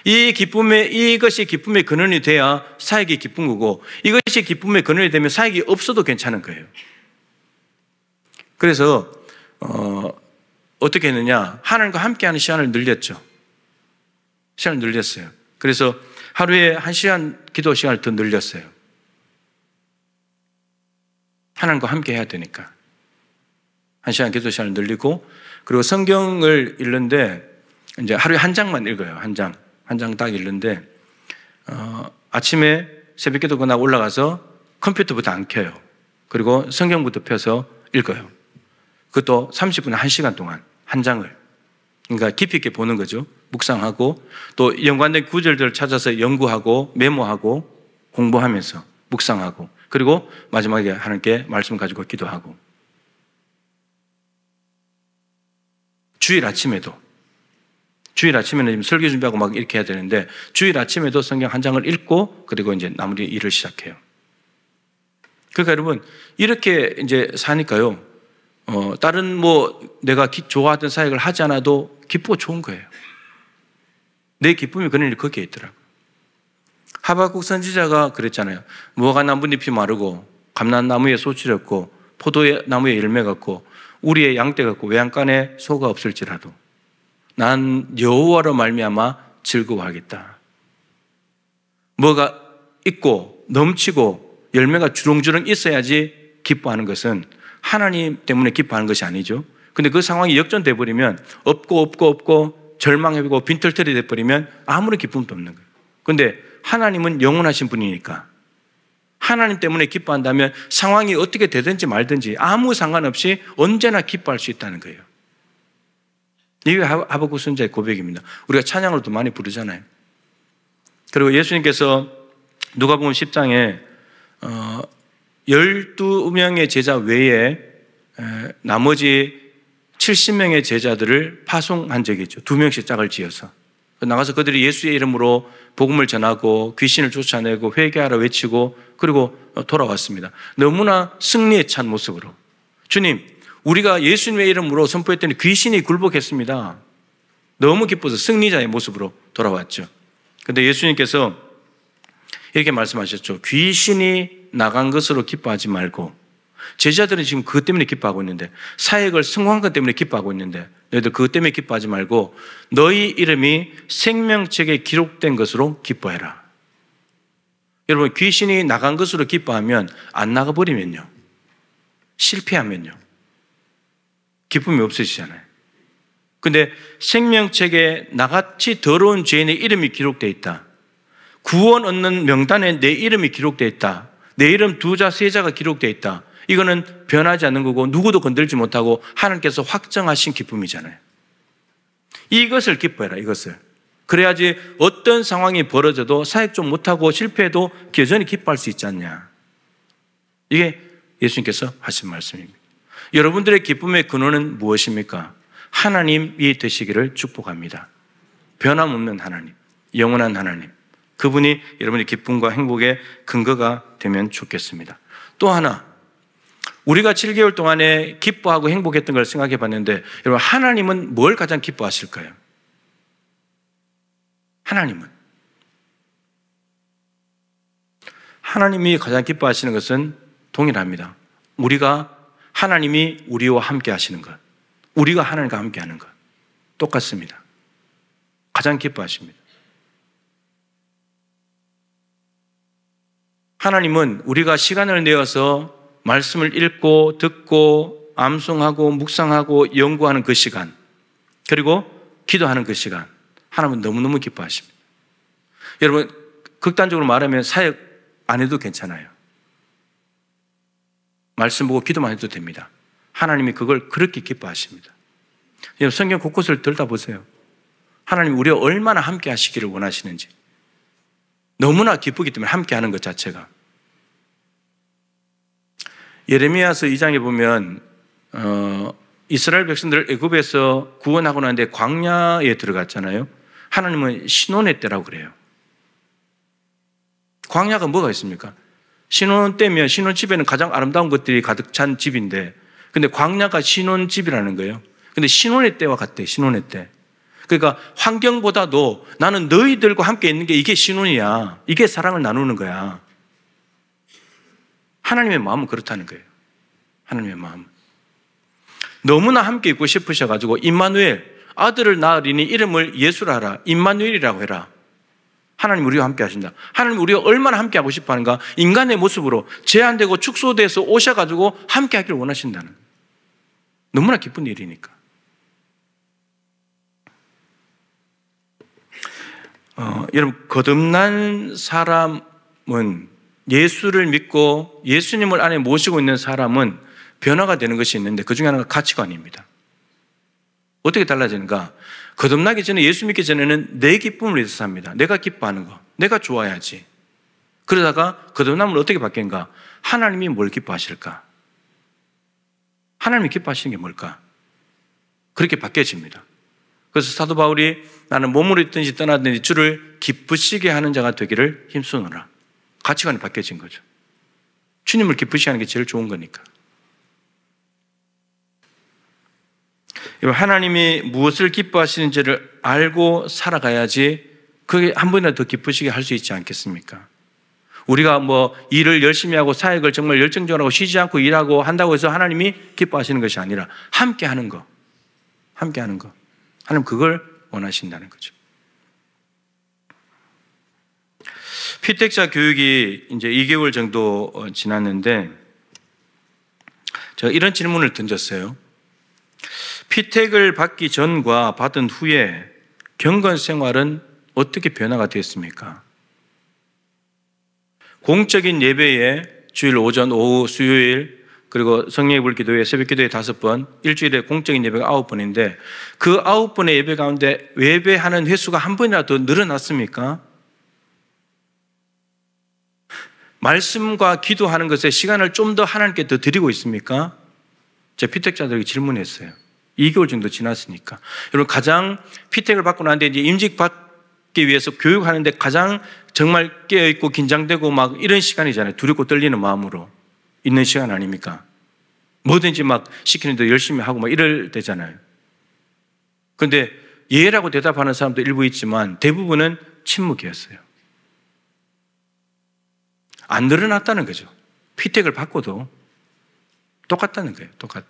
이것이 기쁨의 근원이 돼야 사역이 기쁜 거고 이것이 기쁨의 근원이 되면 사역이 없어도 괜찮은 거예요. 그래서 어떻게 했느냐? 하나님과 함께 하는 시간을 늘렸죠. 시간을 늘렸어요. 그래서 하루에 1시간 기도 시간을 더 늘렸어요. 하나님과 함께 해야 되니까 1시간 기도 시간을 늘리고 그리고 성경을 읽는데 이제 하루에 한 장만 읽어요. 한 장 딱 읽는데 아침에 새벽 기도 끝나고 올라가서 컴퓨터부터 안 켜요. 그리고 성경부터 펴서 읽어요. 그것도 30분 1시간 동안 한 장을 그러니까 깊이 있게 보는 거죠. 묵상하고 또 연관된 구절들을 찾아서 연구하고 메모하고 공부하면서 묵상하고 그리고 마지막에 하나님께 말씀 가지고 기도하고 주일 아침에는 지금 설교 준비하고 막 이렇게 해야 되는데 주일 아침에도 성경 한 장을 읽고 그리고 이제 나머지 일을 시작해요. 그러니까 여러분 이렇게 이제 사니까요. 다른 뭐 내가 좋아하던 사역을 하지 않아도 기쁘고 좋은 거예요. 내 기쁨이 근원이 거기에 있더라고요. 하박국 선지자가 그랬잖아요. 무화과 나뭇잎이 마르고 감람나무에 소출이 없고 포도나무에 열매가 없고 우리의 양떼가 없고 외양간에 소가 없을지라도 난 여호와로 말미암아 즐거워하겠다. 뭐가 있고 넘치고 열매가 주렁주렁 있어야지 기뻐하는 것은 하나님 때문에 기뻐하는 것이 아니죠. 근데 그 상황이 역전돼 버리면 없고 절망해버리고 빈털터리 돼버리면 아무런 기쁨도 없는 거예요. 근데 하나님은 영원하신 분이니까 하나님 때문에 기뻐한다면 상황이 어떻게 되든지 말든지 아무 상관없이 언제나 기뻐할 수 있다는 거예요. 이게 하박국 선지자의 고백입니다. 우리가 찬양으로도 많이 부르잖아요. 그리고 예수님께서 누가복음 10장에 12명의 제자 외에 나머지 70명의 제자들을 파송한 적이 있죠. 2명씩 짝을 지어서 나가서 그들이 예수의 이름으로 복음을 전하고 귀신을 쫓아내고 회개하라 외치고 그리고 돌아왔습니다. 너무나 승리에 찬 모습으로, 주님, 우리가 예수님의 이름으로 선포했더니 귀신이 굴복했습니다. 너무 기뻐서 승리자의 모습으로 돌아왔죠. 그런데 예수님께서 이렇게 말씀하셨죠. 귀신이 나간 것으로 기뻐하지 말고, 제자들은 지금 그것 때문에 기뻐하고 있는데, 사역을 성공한 것 때문에 기뻐하고 있는데 너희들 그것 때문에 기뻐하지 말고 너희 이름이 생명책에 기록된 것으로 기뻐해라. 여러분, 귀신이 나간 것으로 기뻐하면 안 나가버리면요, 실패하면요, 기쁨이 없어지잖아요. 근데 생명책에 나같이 더러운 죄인의 이름이 기록되어 있다, 구원 얻는 명단에 내 이름이 기록되어 있다, 내 이름 2자 3자가 기록되어 있다, 이거는 변하지 않는 거고 누구도 건들지 못하고 하나님께서 확정하신 기쁨이잖아요. 이것을 기뻐해라, 이것을. 그래야지 어떤 상황이 벌어져도 사역 좀 못하고 실패해도 여전히 기뻐할 수 있지 않냐. 이게 예수님께서 하신 말씀입니다. 여러분들의 기쁨의 근원은 무엇입니까? 하나님이 되시기를 축복합니다. 변함없는 하나님, 영원한 하나님, 그분이 여러분의 기쁨과 행복의 근거가 되면 좋겠습니다. 또 하나, 우리가 7개월 동안에 기뻐하고 행복했던 걸 생각해 봤는데, 여러분, 하나님은 뭘 가장 기뻐하실까요? 하나님이 가장 기뻐하시는 것은 동일합니다. 하나님이 우리와 함께 하시는 것, 우리가 하나님과 함께 하는 것, 똑같습니다. 가장 기뻐하십니다. 하나님은 우리가 시간을 내어서 말씀을 읽고 듣고 암송하고 묵상하고 연구하는 그 시간, 그리고 기도하는 그 시간, 하나님은 너무너무 기뻐하십니다. 여러분, 극단적으로 말하면 사역 안 해도 괜찮아요. 말씀 보고 기도만 해도 됩니다. 하나님이 그걸 그렇게 기뻐하십니다. 여러분, 성경 곳곳을 들여다보세요. 하나님이 우리와 얼마나 함께 하시기를 원하시는지. 너무나 기쁘기 때문에 함께 하는 것 자체가. 예레미야서 2장에 보면 이스라엘 백성들을 애굽에서 구원하고 난 뒤에 광야에 들어갔잖아요. 하나님은 신혼의 때라고 그래요. 광야가 뭐가 있습니까? 신혼 때면 신혼집에는 가장 아름다운 것들이 가득 찬 집인데, 근데 광야가 신혼집이라는 거예요. 근데 신혼의 때와 같대, 신혼의 때. 그러니까 환경보다도 나는 너희들과 함께 있는 게 이게 신혼이야. 이게 사랑을 나누는 거야. 하나님의 마음은 그렇다는 거예요. 하나님의 마음은. 너무나 함께 있고 싶으셔가지고 임마누엘, 아들을 낳으리니 이름을 예수라 하라. 임마누엘이라고 해라. 하나님 우리와 함께 하신다. 하나님 우리가 얼마나 함께 하고 싶어 하는가. 인간의 모습으로 제한되고 축소돼서 오셔가지고 함께 하기를 원하신다는 거예요. 너무나 기쁜 일이니까. 여러분, 거듭난 사람은, 예수를 믿고 예수님을 안에 모시고 있는 사람은 변화가 되는 것이 있는데, 그 중에 하나가 가치관입니다. 어떻게 달라지는가? 거듭나기 전에, 예수 믿기 전에는 내 기쁨을 위해서 삽니다. 내가 기뻐하는 거, 내가 좋아야지. 그러다가 거듭나면 어떻게 바뀌는가? 하나님이 뭘 기뻐하실까? 하나님이 기뻐하시는 게 뭘까? 그렇게 바뀌어집니다. 그래서 사도 바울이 나는 몸으로 있든지 떠나든지 주를 기쁘시게 하는 자가 되기를 힘쓰노라. 가치관이 바뀌어진 거죠. 주님을 기쁘시게 하는 게 제일 좋은 거니까. 하나님이 무엇을 기뻐하시는지를 알고 살아가야지 그게 한 번이라도 더 기쁘시게 할 수 있지 않겠습니까? 우리가 일을 열심히 하고 사역을 정말 열정적으로 하고 쉬지 않고 일하고 한다고 해서 하나님이 기뻐하시는 것이 아니라 함께 하는 거. 하나님 그걸 원하신다는 거죠. 피택자 교육이 이제 2개월 정도 지났는데, 제가 이런 질문을 던졌어요. 피택을 받기 전과 받은 후에 경건 생활은 어떻게 변화가 됐습니까? 공적인 예배에 주일 오전, 오후, 수요일, 그리고 성령의 기도회, 새벽 기도회 5번, 일주일에 공적인 예배가 9번인데 그 9번의 예배 가운데 예배하는 횟수가 한 번이라도 늘어났습니까? 말씀과 기도하는 것에 시간을 좀 더 하나님께 더 드리고 있습니까? 제가 피택자들에게 질문했어요. 2개월 정도 지났으니까. 여러분, 가장 피택을 받고 난 뒤에 이제 임직 받기 위해서 교육하는데 가장 정말 깨어있고 긴장되고 막 이런 시간이잖아요. 두렵고 떨리는 마음으로 있는 시간 아닙니까? 뭐든지 막 시키는데 열심히 하고 막 이럴 때잖아요. 그런데 예라고 대답하는 사람도 일부 있지만 대부분은 침묵이었어요. 안 늘어났다는 거죠. 피택을 받고도 똑같다는 거예요. 똑같아.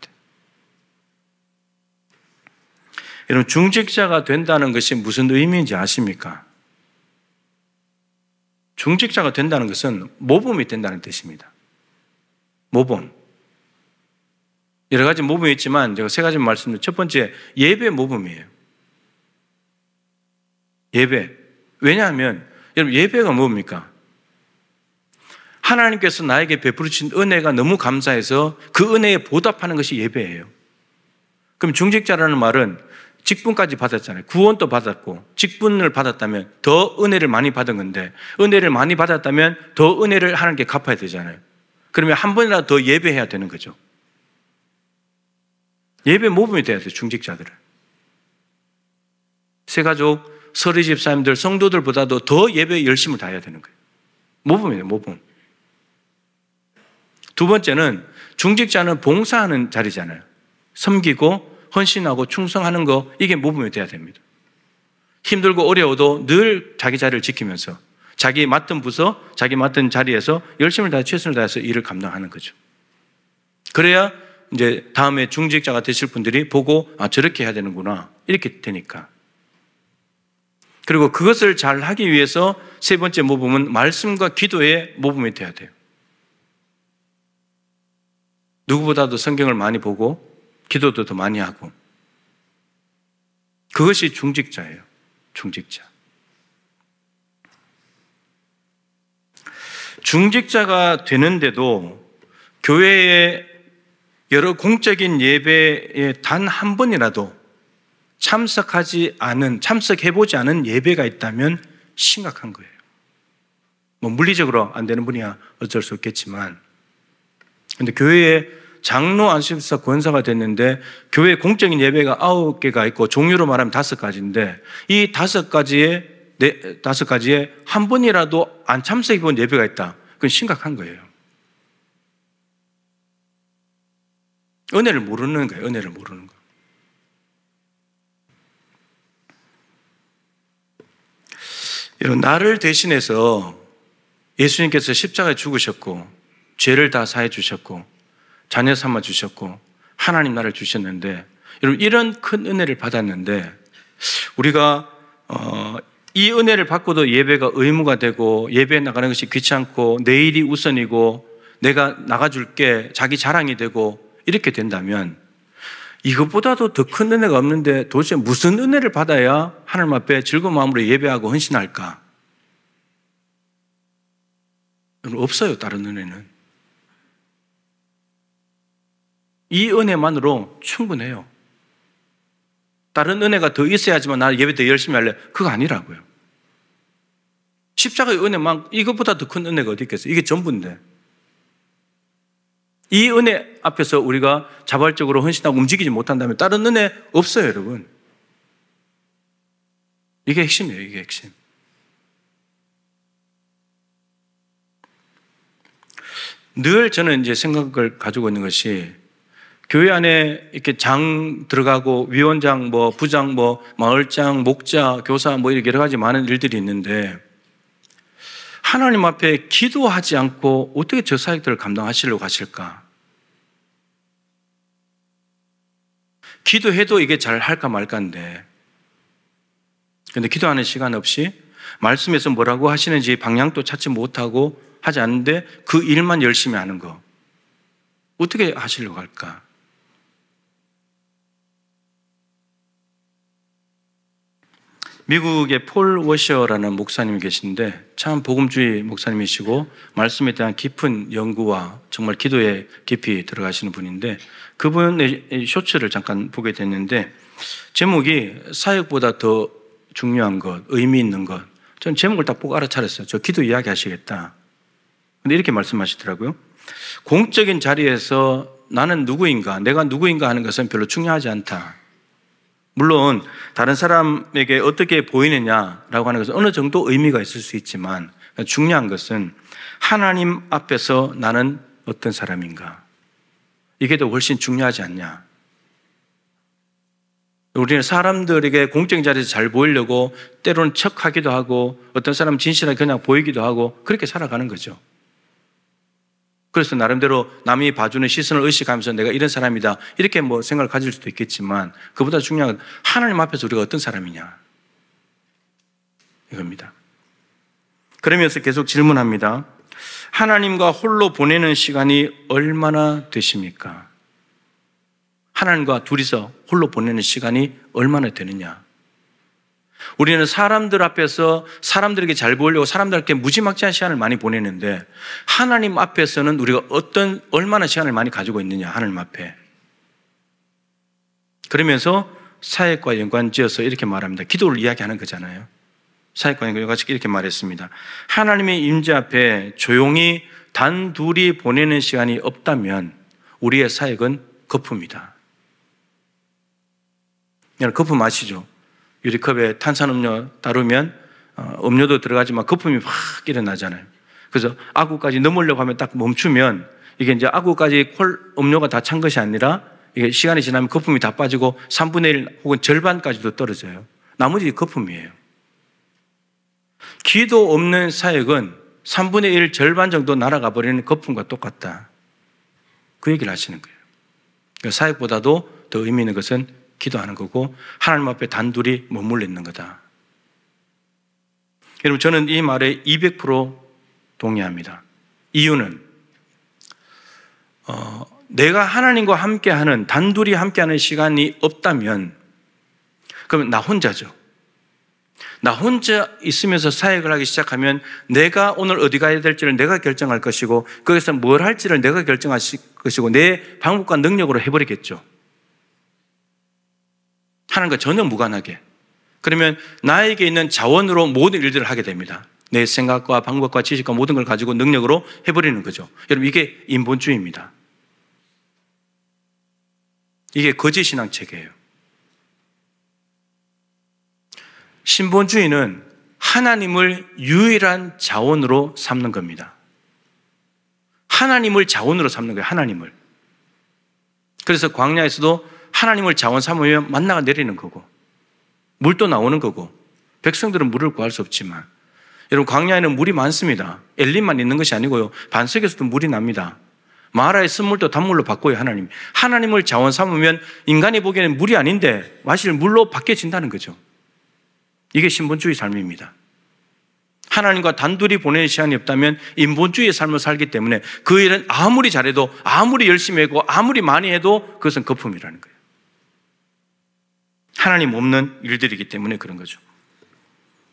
여러분, 중직자가 된다는 것이 무슨 의미인지 아십니까? 중직자가 된다는 것은 모범이 된다는 뜻입니다. 모범. 여러 가지 모범이 있지만 제가 3가지 말씀드리면 첫 번째, 예배 모범이에요. 예배. 왜냐하면 여러분, 예배가 뭡니까? 하나님께서 나에게 베풀으신 은혜가 너무 감사해서 그 은혜에 보답하는 것이 예배예요. 그럼 중직자라는 말은 직분까지 받았잖아요. 구원도 받았고 직분을 받았다면 더 은혜를 많이 받은 건데 은혜를 많이 받았다면 더 은혜를 하나님께 갚아야 되잖아요. 그러면 한 번이라도 더 예배해야 되는 거죠. 예배 모범이 돼야 돼요. 중직자들은. 새가족, 서리 집사님들, 성도들보다도 더 예배에 열심을 다해야 되는 거예요. 모범이에요. 모범. 두 번째는 중직자는 봉사하는 자리잖아요. 섬기고 헌신하고 충성하는 거, 이게 모범이 돼야 됩니다. 힘들고 어려워도 늘 자기 자리를 지키면서 자기 맡은 부서, 자기 맡은 자리에서 열심을 다해 최선을 다해서 일을 감당하는 거죠. 그래야 이제 다음에 중직자가 되실 분들이 보고 아, 저렇게 해야 되는구나 이렇게 되니까. 그리고 그것을 잘 하기 위해서 세 번째 모범은 말씀과 기도의 모범이 돼야 돼요. 누구보다도 성경을 많이 보고 기도도 더 많이 하고, 그것이 중직자예요. 중직자. 중직자가 되는데도 교회의 여러 공적인 예배에 단 한 번이라도 참석해보지 않은 예배가 있다면 심각한 거예요. 뭐 물리적으로 안 되는 분이야 어쩔 수 없겠지만, 근데 교회에 장로 안식사 권사가 됐는데 교회 공적인 예배가 9개가 있고 종류로 말하면 5가지인데 이 5가지에 한 번이라도 안 참석해 본 예배가 있다. 그건 심각한 거예요. 은혜를 모르는 거예요. 은혜를 모르는 거. 여러분, 나를 대신해서 예수님께서 십자가에 죽으셨고 죄를 다 사해 주셨고 자녀 삼아 주셨고 하나님 나를 주셨는데, 여러분, 이런 큰 은혜를 받았는데 우리가 이 은혜를 받고도 예배가 의무가 되고 예배에 나가는 것이 귀찮고 내 일이 우선이고 내가 나가줄게 자기 자랑이 되고 이렇게 된다면 이것보다도 더 큰 은혜가 없는데 도대체 무슨 은혜를 받아야 하나님 앞에 즐거운 마음으로 예배하고 헌신할까? 여러분, 없어요. 다른 은혜는. 이 은혜만으로 충분해요. 다른 은혜가 더 있어야지만 나 예배 더 열심히 할래. 그거 아니라고요. 십자가의 은혜만, 이것보다 더 큰 은혜가 어디 있겠어요? 이게 전부인데. 이 은혜 앞에서 우리가 자발적으로 헌신하고 움직이지 못한다면 다른 은혜 없어요, 여러분. 이게 핵심이에요, 이게 핵심. 늘 저는 이제 생각을 가지고 있는 것이, 교회 안에 이렇게 장 들어가고 위원장, 뭐 부장, 뭐 마을장, 목자, 교사, 뭐 이렇게 여러 가지 많은 일들이 있는데 하나님 앞에 기도하지 않고 어떻게 저 사역들을 감당하시려고 하실까? 기도해도 이게 잘 할까 말까인데, 근데 기도하는 시간 없이 말씀에서 뭐라고 하시는지 방향도 찾지 못하고 하지 않는데 그 일만 열심히 하는 거, 어떻게 하시려고 할까? 미국의 폴 워셔라는 목사님이 계신데 참 복음주의 목사님이시고 말씀에 대한 깊은 연구와 정말 기도에 깊이 들어가시는 분인데 그분의 쇼츠를 잠깐 보게 됐는데 제목이 사역보다 더 중요한 것, 의미 있는 것. 저는 제목을 딱 보고 알아차렸어요. 저 기도 이야기 하시겠다. 근데 이렇게 말씀하시더라고요. 공적인 자리에서 나는 누구인가, 내가 누구인가 하는 것은 별로 중요하지 않다. 물론 다른 사람에게 어떻게 보이느냐라고 하는 것은 어느 정도 의미가 있을 수 있지만 중요한 것은 하나님 앞에서 나는 어떤 사람인가. 이게 더 훨씬 중요하지 않냐. 우리는 사람들에게 공적인 자리에서 잘 보이려고 때로는 척하기도 하고 어떤 사람은 진실하게 그냥 보이기도 하고 그렇게 살아가는 거죠. 그래서 나름대로 남이 봐주는 시선을 의식하면서 내가 이런 사람이다 이렇게 뭐 생각을 가질 수도 있겠지만 그보다 중요한 건 하나님 앞에서 우리가 어떤 사람이냐 이겁니다. 그러면서 계속 질문합니다. 하나님과 홀로 보내는 시간이 얼마나 되십니까? 하나님과 둘이서 홀로 보내는 시간이 얼마나 되느냐? 우리는 사람들 앞에서 사람들에게 잘 보이려고 사람들한테 무지막지한 시간을 많이 보내는데 하나님 앞에서는 우리가 얼마나 시간을 많이 가지고 있느냐, 하나님 앞에. 그러면서 사역과 연관지어서 이렇게 말합니다. 기도를 이야기하는 거잖아요. 사역과 연관지어서 이렇게 말했습니다. 하나님의 임재 앞에 조용히 단둘이 보내는 시간이 없다면 우리의 사역은 거품이다. 거품 아시죠? 유리컵에 탄산음료 따르면 음료도 들어가지만 거품이 확 일어나잖아요. 그래서 아구까지 넘으려고 하면 딱 멈추면 이게 이제 아구까지 음료가 다 찬 것이 아니라 이게 시간이 지나면 거품이 다 빠지고 3분의 1 혹은 절반까지도 떨어져요. 나머지 거품이에요. 기도 없는 사역은 3분의 1 절반 정도 날아가 버리는 거품과 똑같다. 그 얘기를 하시는 거예요. 사역보다도 더 의미 있는 것은 기도하는 거고 하나님 앞에 단둘이 머물러 있는 거다. 여러분 저는 이 말에 200% 동의합니다. 이유는 내가 하나님과 함께하는 단둘이 함께하는 시간이 없다면 그러면 나 혼자죠. 나 혼자 있으면서 사역을 하기 시작하면 내가 오늘 어디 가야 될지를 내가 결정할 것이고 거기서 뭘 할지를 내가 결정할 것이고 내 방법과 능력으로 해버리겠죠. 하나님과 전혀 무관하게. 그러면 나에게 있는 자원으로 모든 일들을 하게 됩니다. 내 생각과 방법과 지식과 모든 걸 가지고 능력으로 해버리는 거죠. 여러분 이게 인본주의입니다. 이게 거짓 신앙 체계예요. 신본주의는 하나님을 유일한 자원으로 삼는 겁니다. 하나님을 자원으로 삼는 거예요. 하나님을. 그래서 광야에서도 하나님을 자원 삼으면 만나가 내리는 거고 물도 나오는 거고 백성들은 물을 구할 수 없지만 여러분 광야에는 물이 많습니다. 엘림만 있는 것이 아니고요. 반석에서도 물이 납니다. 마라의 쓴물도 단물로 바꿔요. 하나님을 자원 삼으면 인간이 보기에는 물이 아닌데 마실 물로 바뀌어진다는 거죠. 이게 신본주의 삶입니다. 하나님과 단둘이 보내는 시간이 없다면 인본주의의 삶을 살기 때문에 그 일은 아무리 잘해도 아무리 열심히 하고 아무리 많이 해도 그것은 거품이라는 거예요. 하나님 없는 일들이기 때문에 그런 거죠.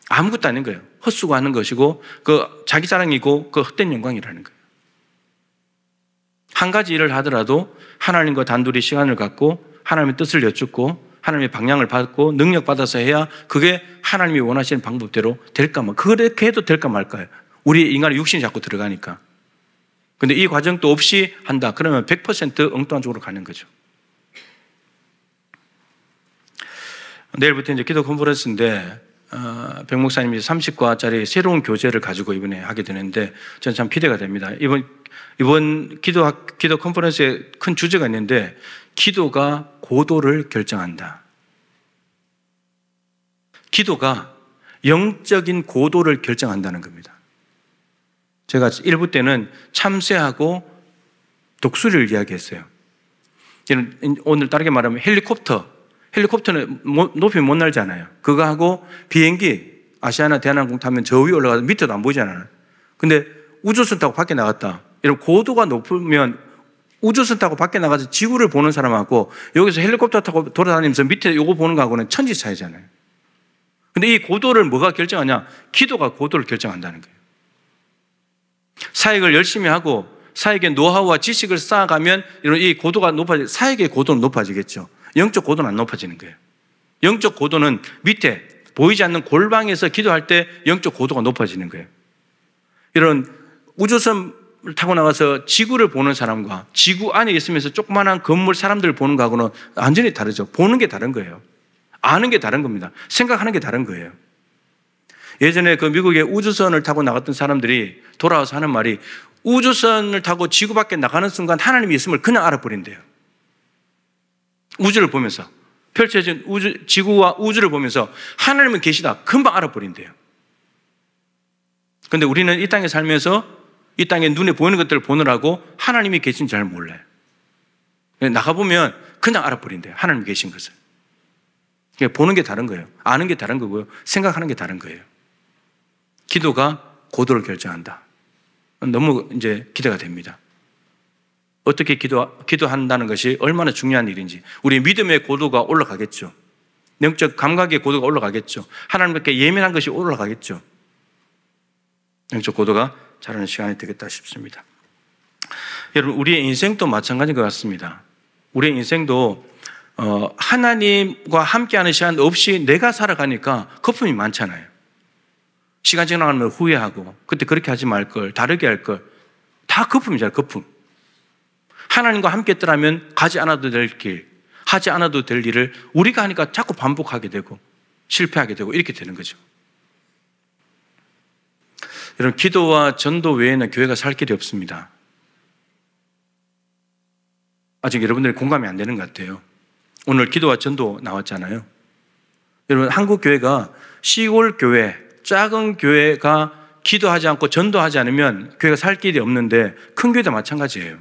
아무것도 아닌 거예요. 헛수고하는 것이고 그 자기 자랑이고 그 헛된 영광이라는 거예요. 한 가지 일을 하더라도 하나님과 단둘이 시간을 갖고 하나님의 뜻을 여쭙고 하나님의 방향을 받고 능력 받아서 해야 그게 하나님이 원하시는 방법대로 될까 말 그렇게 해도 될까 말까요? 우리 인간의 육신이 자꾸 들어가니까. 근데 이 과정도 없이 한다. 그러면 100% 엉뚱한 쪽으로 가는 거죠. 내일부터 이제 기도 컨퍼런스인데 백 목사님이 30과짜리 새로운 교재를 가지고 이번에 하게 되는데 저는 참 기대가 됩니다. 이번 기도 컨퍼런스에 큰 주제가 있는데 기도가 고도를 결정한다. 기도가 영적인 고도를 결정한다는 겁니다. 제가 1부 때는 참새하고 독수리를 이야기했어요. 오늘 다르게 말하면 헬리콥터는 높이 못 날잖아요. 그거하고 비행기, 아시아나 대한항공 타면 저 위에 올라가서 밑에도 안 보이잖아요. 근데 우주선 타고 밖에 나갔다. 이런 고도가 높으면 우주선 타고 밖에 나가서 지구를 보는 사람하고 여기서 헬리콥터 타고 돌아다니면서 밑에 요거 보는 거하고는 천지 차이잖아요. 근데 이 고도를 뭐가 결정하냐? 기도가 고도를 결정한다는 거예요. 사역을 열심히 하고 사역의 노하우와 지식을 쌓아가면 이런 이 고도가 사역의 고도는 높아지겠죠. 영적 고도는 안 높아지는 거예요. 영적 고도는 밑에 보이지 않는 골방에서 기도할 때 영적 고도가 높아지는 거예요. 이런 우주선을 타고 나가서 지구를 보는 사람과 지구 안에 있으면서 조그마한 건물 사람들을 보는 거하고는 완전히 다르죠. 보는 게 다른 거예요. 아는 게 다른 겁니다. 생각하는 게 다른 거예요. 예전에 그 미국의 우주선을 타고 나갔던 사람들이 돌아와서 하는 말이 우주선을 타고 지구 밖에 나가는 순간 하나님이 있음을 그냥 알아버린대요. 우주를 보면서 펼쳐진 지구와 우주를 보면서 하나님은 계시다 금방 알아버린대요. 그런데 우리는 이 땅에 살면서 이 땅에 눈에 보이는 것들을 보느라고 하나님이 계신지 잘 몰라요. 나가보면 그냥 알아버린대요. 하나님이 계신 것을. 보는 게 다른 거예요. 아는 게 다른 거고요. 생각하는 게 다른 거예요. 기도가 고도를 결정한다. 너무 이제 기대가 됩니다. 어떻게 기도한다는 것이 얼마나 중요한 일인지. 우리의 믿음의 고도가 올라가겠죠. 영적 감각의 고도가 올라가겠죠. 하나님께 예민한 것이 올라가겠죠. 영적 고도가 자라는 시간이 되겠다 싶습니다. 여러분, 우리의 인생도 마찬가지인 것 같습니다. 우리의 인생도 하나님과 함께하는 시간 없이 내가 살아가니까 거품이 많잖아요. 시간 지나가면 후회하고 그때 그렇게 하지 말 걸, 다르게 할 걸. 다 거품이잖아요. 거품. 하나님과 함께 있더라면 가지 않아도 될 길, 하지 않아도 될 일을 우리가 하니까 자꾸 반복하게 되고 실패하게 되고 이렇게 되는 거죠. 여러분, 기도와 전도 외에는 교회가 살 길이 없습니다. 아직 여러분들이 공감이 안 되는 것 같아요. 오늘 기도와 전도 나왔잖아요. 여러분, 한국 교회가 시골 교회, 작은 교회가 기도하지 않고 전도하지 않으면 교회가 살 길이 없는데 큰 교회도 마찬가지예요.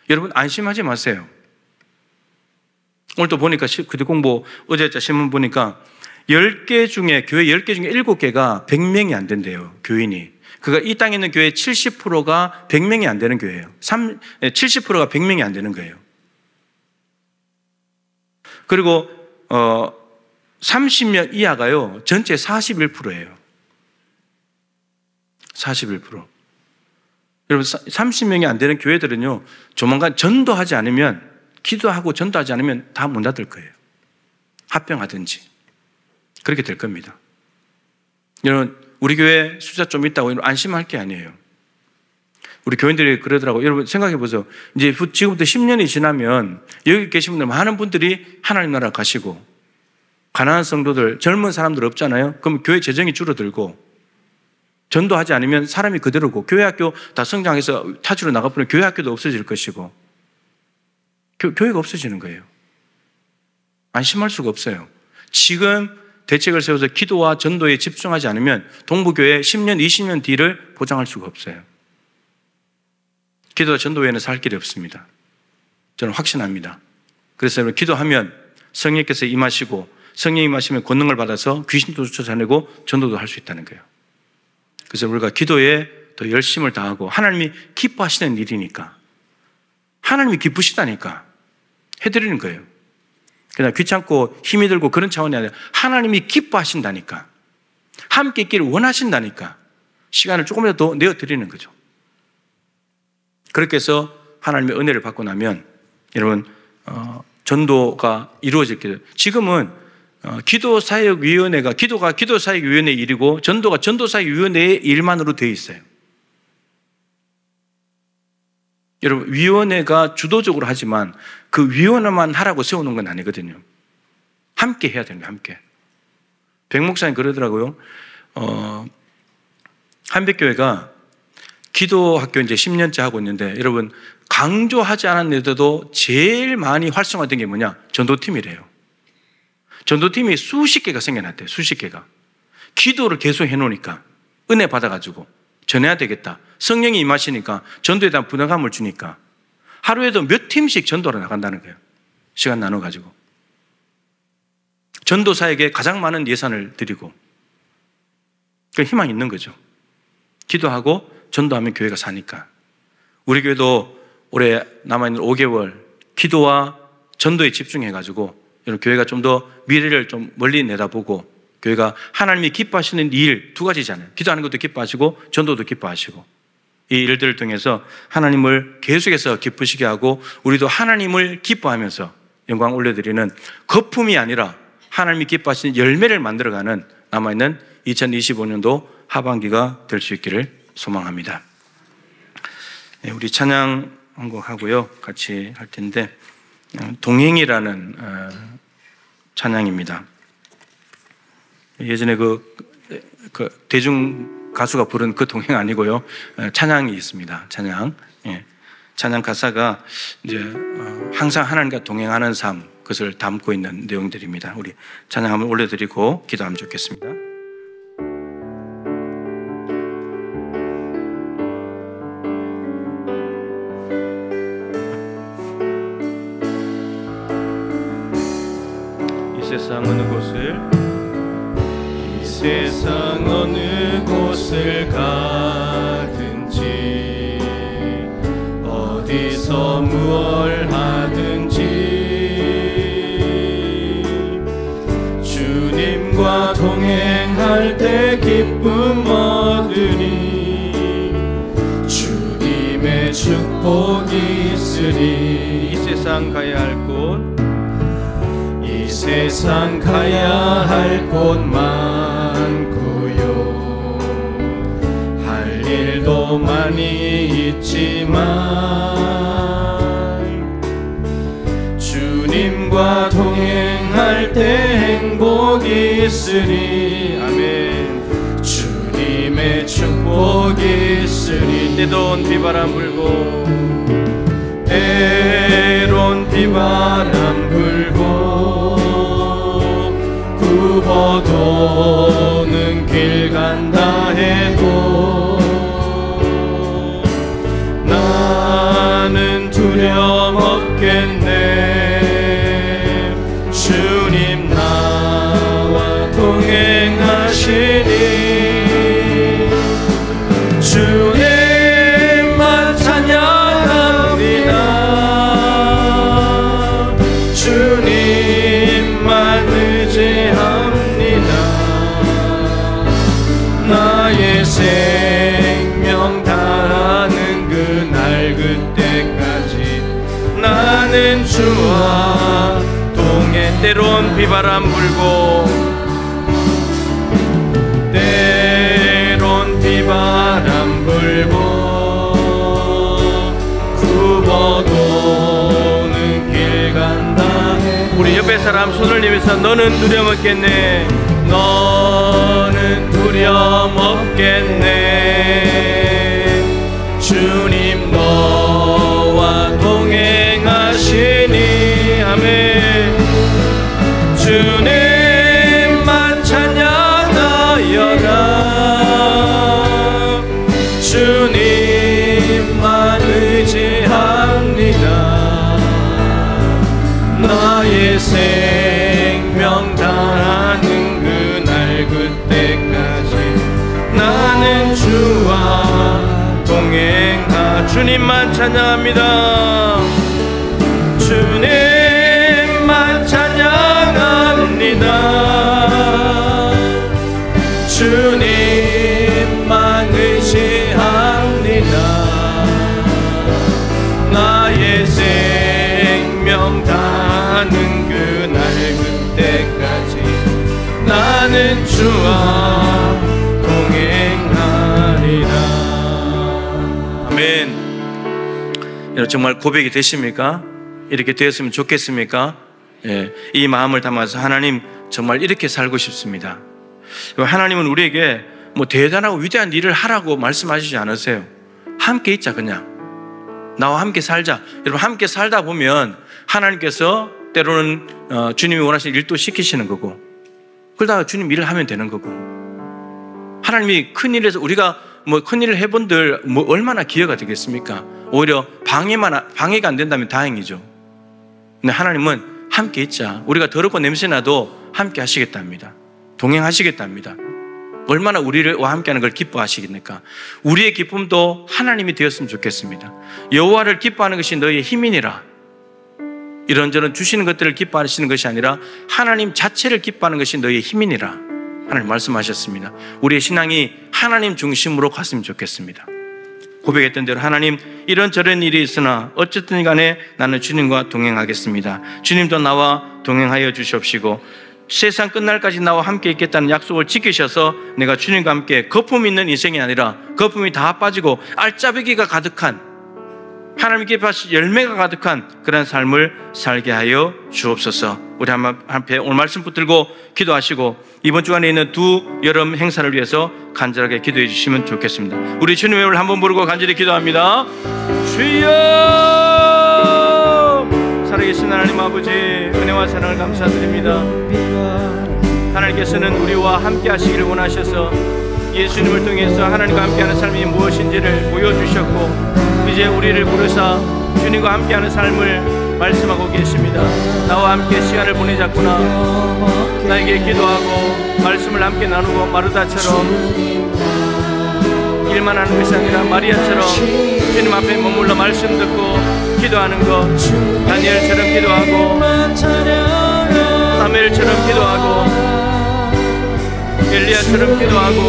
여러분, 안심하지 마세요. 오늘 또 보니까 그때 공부 어제 신문 보니까 10개 중에 교회 10개 중에 7개가 100명이 안 된대요. 교인이. 그러니까 이 땅에 있는 교회 70%가 100명이 안 되는 교회예요. 70%가 100명이 안 되는 거예요. 그리고 30명 이하가요, 전체 41%예요. 41%. 여러분, 30명이 안 되는 교회들은요, 조만간 전도하지 않으면, 기도하고 전도하지 않으면 다 문 닫을 거예요. 합병하든지. 그렇게 될 겁니다. 여러분, 우리 교회 숫자 좀 있다고 안심할 게 아니에요. 우리 교인들이 그러더라고요. 여러분, 생각해 보세요. 이제 지금부터 10년이 지나면 여기 계신 분들, 많은 분들이 하나님 나라 가시고, 가난한 성도들, 젊은 사람들 없잖아요. 그럼 교회 재정이 줄어들고, 전도하지 않으면 사람이 그대로고, 교회 학교 다 성장해서 타지로 나가버리면 교회 학교도 없어질 것이고, 교회가 없어지는 거예요. 안심할 수가 없어요. 지금 대책을 세워서 기도와 전도에 집중하지 않으면 동부교회 10년, 20년 뒤를 보장할 수가 없어요. 기도와 전도 외에는 살 길이 없습니다. 저는 확신합니다. 그래서 여러분, 기도하면 성령께서 임하시고, 성령이 임하시면 권능을 받아서 귀신도 쫓아내고 전도도 할 수 있다는 거예요. 그래서 우리가 기도에 더 열심을 다하고, 하나님이 기뻐하시는 일이니까, 하나님이 기쁘시다니까 해드리는 거예요. 그냥 귀찮고 힘이 들고 그런 차원이 아니라 하나님이 기뻐하신다니까, 함께 있기를 원하신다니까 시간을 조금이라도 더 내어드리는 거죠. 그렇게 해서 하나님의 은혜를 받고 나면 여러분, 전도가 이루어질게 돼요. 지금은 기도사역위원회가 기도사역위원회의 일이고, 전도가 전도사역위원회의 일만으로 되어 있어요. 여러분, 위원회가 주도적으로 하지만 그 위원회만 하라고 세우는 건 아니거든요. 함께 해야 됩니다. 함께. 백 목사님 그러더라고요. 한백교회가 기도학교 이제 10년째 하고 있는데, 여러분, 강조하지 않았는데도 제일 많이 활성화된 게 뭐냐? 전도팀이래요. 전도팀이 수십 개가 생겨났대요. 수십 개가. 기도를 계속 해놓으니까, 은혜 받아가지고 전해야 되겠다. 성령이 임하시니까 전도에 대한 부담감을 주니까 하루에도 몇 팀씩 전도를 나간다는 거예요. 시간 나눠가지고. 전도사에게 가장 많은 예산을 드리고, 그 희망이 있는 거죠. 기도하고 전도하면 교회가 사니까. 우리 교회도 올해 남아있는 5개월 기도와 전도에 집중해가지고, 교회가 좀 더 미래를 좀 멀리 내다보고 교회가 하나님이 기뻐하시는 일 두 가지잖아요. 기도하는 것도 기뻐하시고 전도도 기뻐하시고, 이 일들을 통해서 하나님을 계속해서 기쁘시게 하고 우리도 하나님을 기뻐하면서 영광 올려드리는 거품이 아니라 하나님이 기뻐하시는 열매를 만들어가는 남아있는 2025년도 하반기가 될 수 있기를 소망합니다. 우리 찬양 한 곡 하고요, 같이 할 텐데, 동행이라는 찬양입니다. 예전에 그 대중 가수가 부른 그 동행 아니고요, 찬양이 있습니다. 찬양. 찬양 가사가 이제 항상 하나님과 동행하는 삶, 그것을 담고 있는 내용들입니다. 우리 찬양 한번 올려드리고 기도하면 좋겠습니다. 세상 어느 곳을 가든지 어디서 무얼 하든지 주님과 동행할 때 기쁨 얻으리 주님의 축복이 있으리. 이 세상 가야 할 곳, 이 세상 가야 할 곳 많고요. 할 일도 많이 있지만 주님과 동행할 때 행복이 있으리. 아멘. 주님의 축복이 있으리. 때론 비바람 불고 때론 비바람 불고 굽어도는 길 간다 해도 나는 두려움 없겠네. 주님 나와 동행하시니 주님만 찬양합니다. 주님만 의지합니다. 나의 생명 다하는 그날 그때까지 나는 주와 동행. 때론 비바람 불고 때론 비바람 불고 굽어도는 길 간다. 우리 옆에 사람 손을 내밀어서 너는 두려움 없겠네. 너는 두려움 없겠네. 주님 너와 동행하시니. 아멘. 주님만 찬양하여라. 주님만 의지합니다. 나의 생명 다하는 그날 그때까지 나는 주와 동행하. 주님만 찬양합니다. 주님만 찬양합니다. 주님만 의지합니다. 나의 생명 다하는 그날 그때까지 나는 주와 동행하리라. 아멘. 여러분 정말 고백이 되십니까? 이렇게 되었으면 좋겠습니까? 예, 이 마음을 담아서 하나님 정말 이렇게 살고 싶습니다. 하나님은 우리에게 뭐 대단하고 위대한 일을 하라고 말씀하시지 않으세요. 함께 있자. 그냥 나와 함께 살자. 여러분 함께 살다 보면 하나님께서 때로는 주님이 원하시는 일도 시키시는 거고, 그러다가 주님 일을 하면 되는 거고, 하나님이 큰 일에서 우리가 뭐 큰 일을 해본들 뭐 얼마나 기회가 되겠습니까? 오히려 방해가 안 된다면 다행이죠. 근데 하나님은 함께 있자. 우리가 더럽고 냄새나도 함께 하시겠답니다. 동행하시겠답니다. 얼마나 우리와 함께하는 걸 기뻐하시겠습니까? 우리의 기쁨도 하나님이 되었으면 좋겠습니다. 여호와를 기뻐하는 것이 너희의 힘이니라. 이런저런 주시는 것들을 기뻐하시는 것이 아니라 하나님 자체를 기뻐하는 것이 너희의 힘이니라. 하나님 말씀하셨습니다. 우리의 신앙이 하나님 중심으로 갔으면 좋겠습니다. 고백했던 대로 하나님, 이런저런 일이 있으나 어쨌든 간에 나는 주님과 동행하겠습니다. 주님도 나와 동행하여 주시옵시고 세상 끝날까지 나와 함께 있겠다는 약속을 지키셔서 내가 주님과 함께 거품 있는 인생이 아니라 거품이 다 빠지고 알짜배기가 가득한, 하나님께 받으신 열매가 가득한 그런 삶을 살게 하여 주옵소서. 우리 한편 오늘 말씀 붙들고 기도하시고 이번 주간에 있는 두 여름 행사를 위해서 간절하게 기도해 주시면 좋겠습니다. 우리 주님의 이름을 한번 부르고 간절히 기도합니다. 주여, 살아계신 하나님 아버지, 은혜와 사랑을 감사드립니다. 하나님께서는 우리와 함께 하시기를 원하셔서 예수님을 통해서 하나님과 함께하는 삶이 무엇인지를 보여주셨고 이제 우리를 부르사 주님과 함께하는 삶을 말씀하고 계십니다. 나와 함께 시간을 보내자꾸나. 나에게 기도하고 말씀을 함께 나누고 마르다처럼 일만 하는 것이 아니라 마리아처럼 주님 앞에 머물러 말씀 듣고 기도하는 것, 다니엘처럼 기도하고 사무엘처럼 기도하고 엘리야처럼 기도하고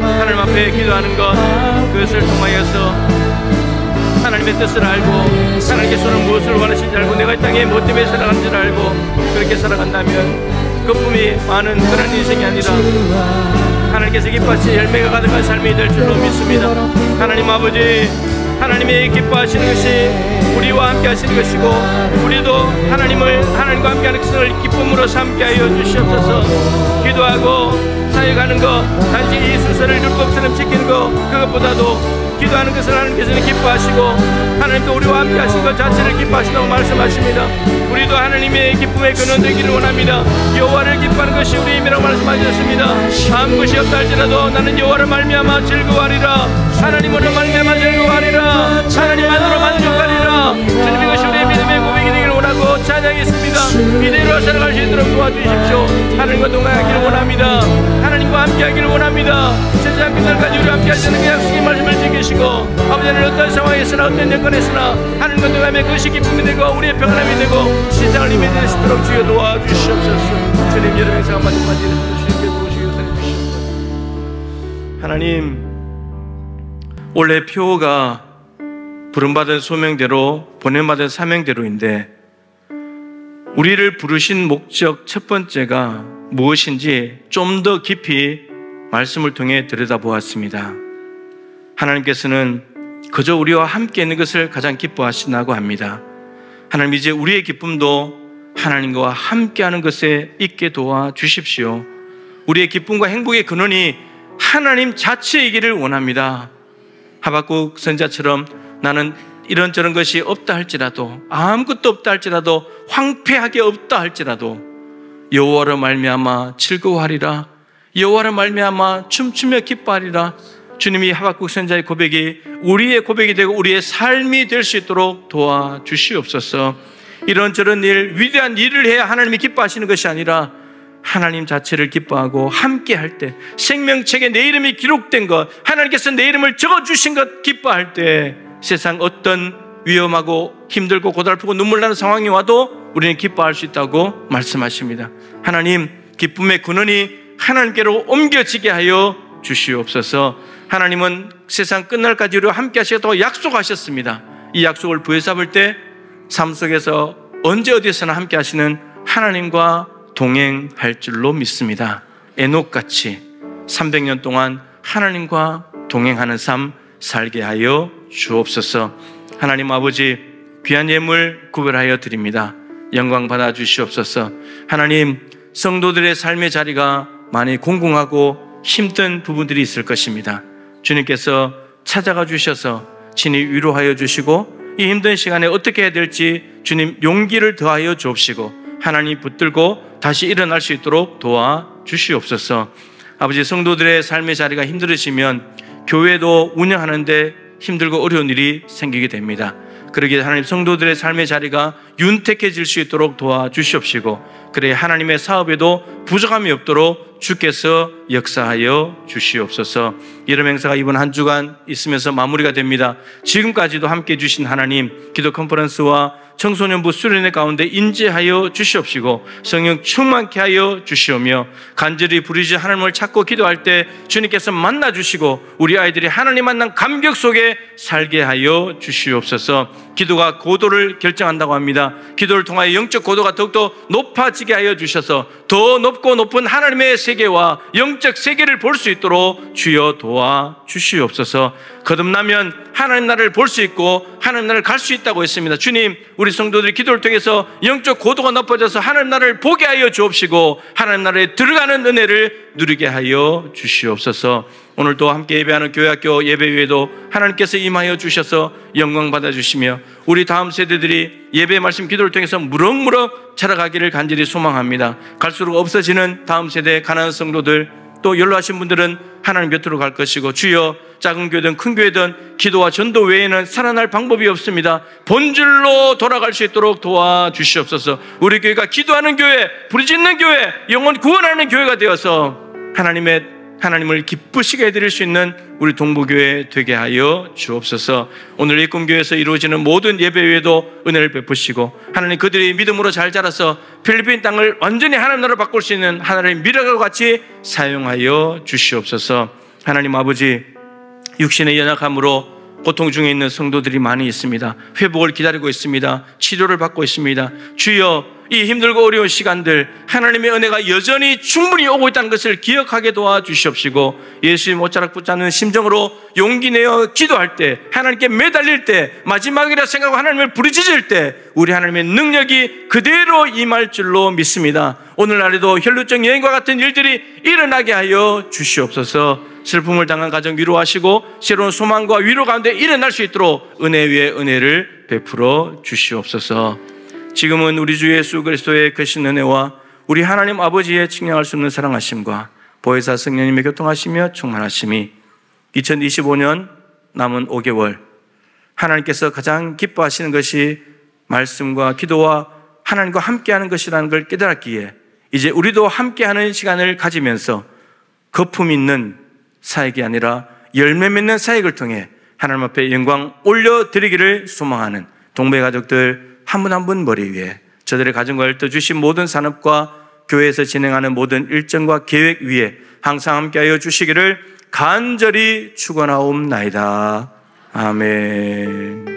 하나님 앞에 기도하는 것, 그것을 통하여서 하나님의 뜻을 알고 하나님께서는 무엇을 원하시는지 알고 내가 이 땅에 뭐 때문에 살아가는지를 알고 그렇게 살아간다면 거품이 많은 그런 인생이 아니라 하나님께서 기뻐하시는 열매가 가득한 삶이 될 줄로 믿습니다. 하나님 아버지, 하나님의 기뻐하시는 것이 우리와 함께 하시는 것이고 우리도 하나님과 함께 하는 것을 기쁨으로 삼게 하여 주시옵소서. 기도하고 사역하는 것, 단지 이 순서를 율법처럼 지키는 것, 그것보다도 기도하는 것을 하나님께서는 기뻐하시고 하나님도 우리와 함께 하신 것 자체를 기뻐하신다고 말씀하십니다. 우리도 하나님의 기쁨의 근원 되기를 원합니다. 여호와를 기뻐하는 것이 우리의 힘이라고 말씀하셨습니다. 아무 것이 없다 할지라도 나는 여호와를 말미암아 즐거워하리라. 하나님으로 말미암아 즐거워하리라. 하나님만으로 만족하리라. 주님, 이것이 우리의 믿음의 고백이 되기를 원하고 찬양했습니다. 이대로 살아갈 수 있도록 도와주십시오. 하나님과 동행하기를 원합니다. 하나님과 함께하기를 원합니다. 세상 끝날까지 우리와 함께 하시는 그 약속의 말씀을 지키시고 아버지는 어떤 상황에서나 어떤 여건에서나 하나님과 동행하며 그것이 기쁨이 되고 우리의 평안함이 되고 세상을 힘이 될 수 있도록 주여 도와주시옵소서. 주님, 여러 행사 한마디만 주님께 도우시기 요청해 주시옵소서. 하나님, 원래 표가 부름받은 소명대로 보냄받은 사명대로인데 우리를 부르신 목적 첫 번째가 무엇인지 좀 더 깊이 말씀을 통해 들여다보았습니다. 하나님께서는 그저 우리와 함께 있는 것을 가장 기뻐하신다고 합니다. 하나님, 이제 우리의 기쁨도 하나님과 함께하는 것에 있게 도와주십시오. 우리의 기쁨과 행복의 근원이 하나님 자체이기를 원합니다. 하박국 선지자처럼 나는 이런저런 것이 없다 할지라도, 아무것도 없다 할지라도, 황폐하게 없다 할지라도 여호와로 말미암아 즐거워하리라. 여호와로 말미암아 춤추며 기뻐하리라. 주님이 하박국 선지자의 고백이 우리의 고백이 되고 우리의 삶이 될 수 있도록 도와주시옵소서. 이런저런 일, 위대한 일을 해야 하나님이 기뻐하시는 것이 아니라 하나님 자체를 기뻐하고 함께 할 때, 생명책에 내 이름이 기록된 것, 하나님께서 내 이름을 적어주신 것 기뻐할 때 세상 어떤 위험하고 힘들고 고달프고 눈물 나는 상황이 와도 우리는 기뻐할 수 있다고 말씀하십니다. 하나님, 기쁨의 근원이 하나님께로 옮겨지게 하여 주시옵소서. 하나님은 세상 끝날까지 우리와 함께 하시겠다고 약속하셨습니다. 이 약속을 부여잡을 때 삶 속에서 언제 어디서나 함께 하시는 하나님과 동행할 줄로 믿습니다. 에녹같이 300년 동안 하나님과 동행하는 삶 살게 하여 주옵소서. 하나님 아버지, 귀한 예물 구별하여 드립니다. 영광 받아 주시옵소서. 하나님, 성도들의 삶의 자리가 많이 공공하고 힘든 부분들이 있을 것입니다. 주님께서 찾아가 주셔서 친히 위로하여 주시고 이 힘든 시간에 어떻게 해야 될지 주님 용기를 더하여 주옵시고 하나님 붙들고 다시 일어날 수 있도록 도와주시옵소서. 아버지, 성도들의 삶의 자리가 힘들으시면 교회도 운영하는데 힘들고 어려운 일이 생기게 됩니다. 그러기에 하나님, 성도들의 삶의 자리가 윤택해질 수 있도록 도와주시옵시고 그래 하나님의 사업에도 부족함이 없도록 주께서 역사하여 주시옵소서. 이런 행사가 이번 한 주간 있으면서 마무리가 됩니다. 지금까지도 함께해 주신 하나님, 기도 컨퍼런스와 청소년부 수련회 가운데 인재하여 주시옵시고 성령 충만케 하여 주시오며 간절히 부르짖어 하나님을 찾고 기도할 때 주님께서 만나주시고 우리 아이들이 하나님 만난 감격 속에 살게 하여 주시옵소서. 기도가 고도를 결정한다고 합니다. 기도를 통하여 영적 고도가 더욱더 높아지게 하여 주셔서 더 높고 높은 하나님의 세계와 영적 세계를 볼 수 있도록 주여 도와주시옵소서. 거듭나면 하나님 나라를 볼 수 있고 하나님 나라를 갈 수 있다고 했습니다. 주님, 우리 성도들이 기도를 통해서 영적 고도가 높아져서 하나님 나라를 보게 하여 주옵시고 하나님 나라에 들어가는 은혜를 누리게 하여 주시옵소서. 오늘도 함께 예배하는 교회학교 예배위에도 하나님께서 임하여 주셔서 영광 받아주시며 우리 다음 세대들이 예배 말씀 기도를 통해서 무럭무럭 자라가기를 간절히 소망합니다. 갈수록 없어지는 다음 세대 가난한 성도들, 또 연로하신 분들은 하나님 곁으로 갈 것이고 주여, 작은 교회든 큰 교회든 기도와 전도 외에는 살아날 방법이 없습니다. 본질로 돌아갈 수 있도록 도와주시옵소서. 우리 교회가 기도하는 교회, 부르짖는 교회, 영혼 구원하는 교회가 되어서 하나님을 기쁘시게 해드릴 수 있는 우리 동부교회 되게 하여 주옵소서. 오늘 일꾼교회에서 이루어지는 모든 예배회에도 은혜를 베푸시고 하나님, 그들이 믿음으로 잘 자라서 필리핀 땅을 완전히 하나님 나라로 바꿀 수 있는 하나님의 미라클과 같이 사용하여 주시옵소서. 하나님 아버지, 육신의 연약함으로 고통 중에 있는 성도들이 많이 있습니다. 회복을 기다리고 있습니다. 치료를 받고 있습니다. 주여, 이 힘들고 어려운 시간들 하나님의 은혜가 여전히 충분히 오고 있다는 것을 기억하게 도와주시옵시고 예수의 못자락 붙잡는 심정으로 용기 내어 기도할 때, 하나님께 매달릴 때, 마지막이라 생각하고 하나님을 부르짖을 때 우리 하나님의 능력이 그대로 임할 줄로 믿습니다. 오늘날에도 혈루증 여행과 같은 일들이 일어나게 하여 주시옵소서. 슬픔을 당한 가정 위로하시고 새로운 소망과 위로 가운데 일어날 수 있도록 은혜 위에 은혜를 베풀어 주시옵소서. 지금은 우리 주 예수 그리스도의 크신 은혜와 우리 하나님 아버지의 측량할 수 없는 사랑하심과 보혜사 성령님의 교통하시며 충만하심이 2025년 남은 5개월 하나님께서 가장 기뻐하시는 것이 말씀과 기도와 하나님과 함께하는 것이라는 걸 깨달았기에 이제 우리도 함께하는 시간을 가지면서 거품 있는 사역이 아니라 열매 맺는 사역을 통해 하나님 앞에 영광 올려드리기를 소망하는 동배 가족들 한 분 한 분 머리 위에 저들의 가정과 일터 주신 모든 산업과 교회에서 진행하는 모든 일정과 계획 위에 항상 함께하여 주시기를 간절히 축원하옵나이다. 아멘.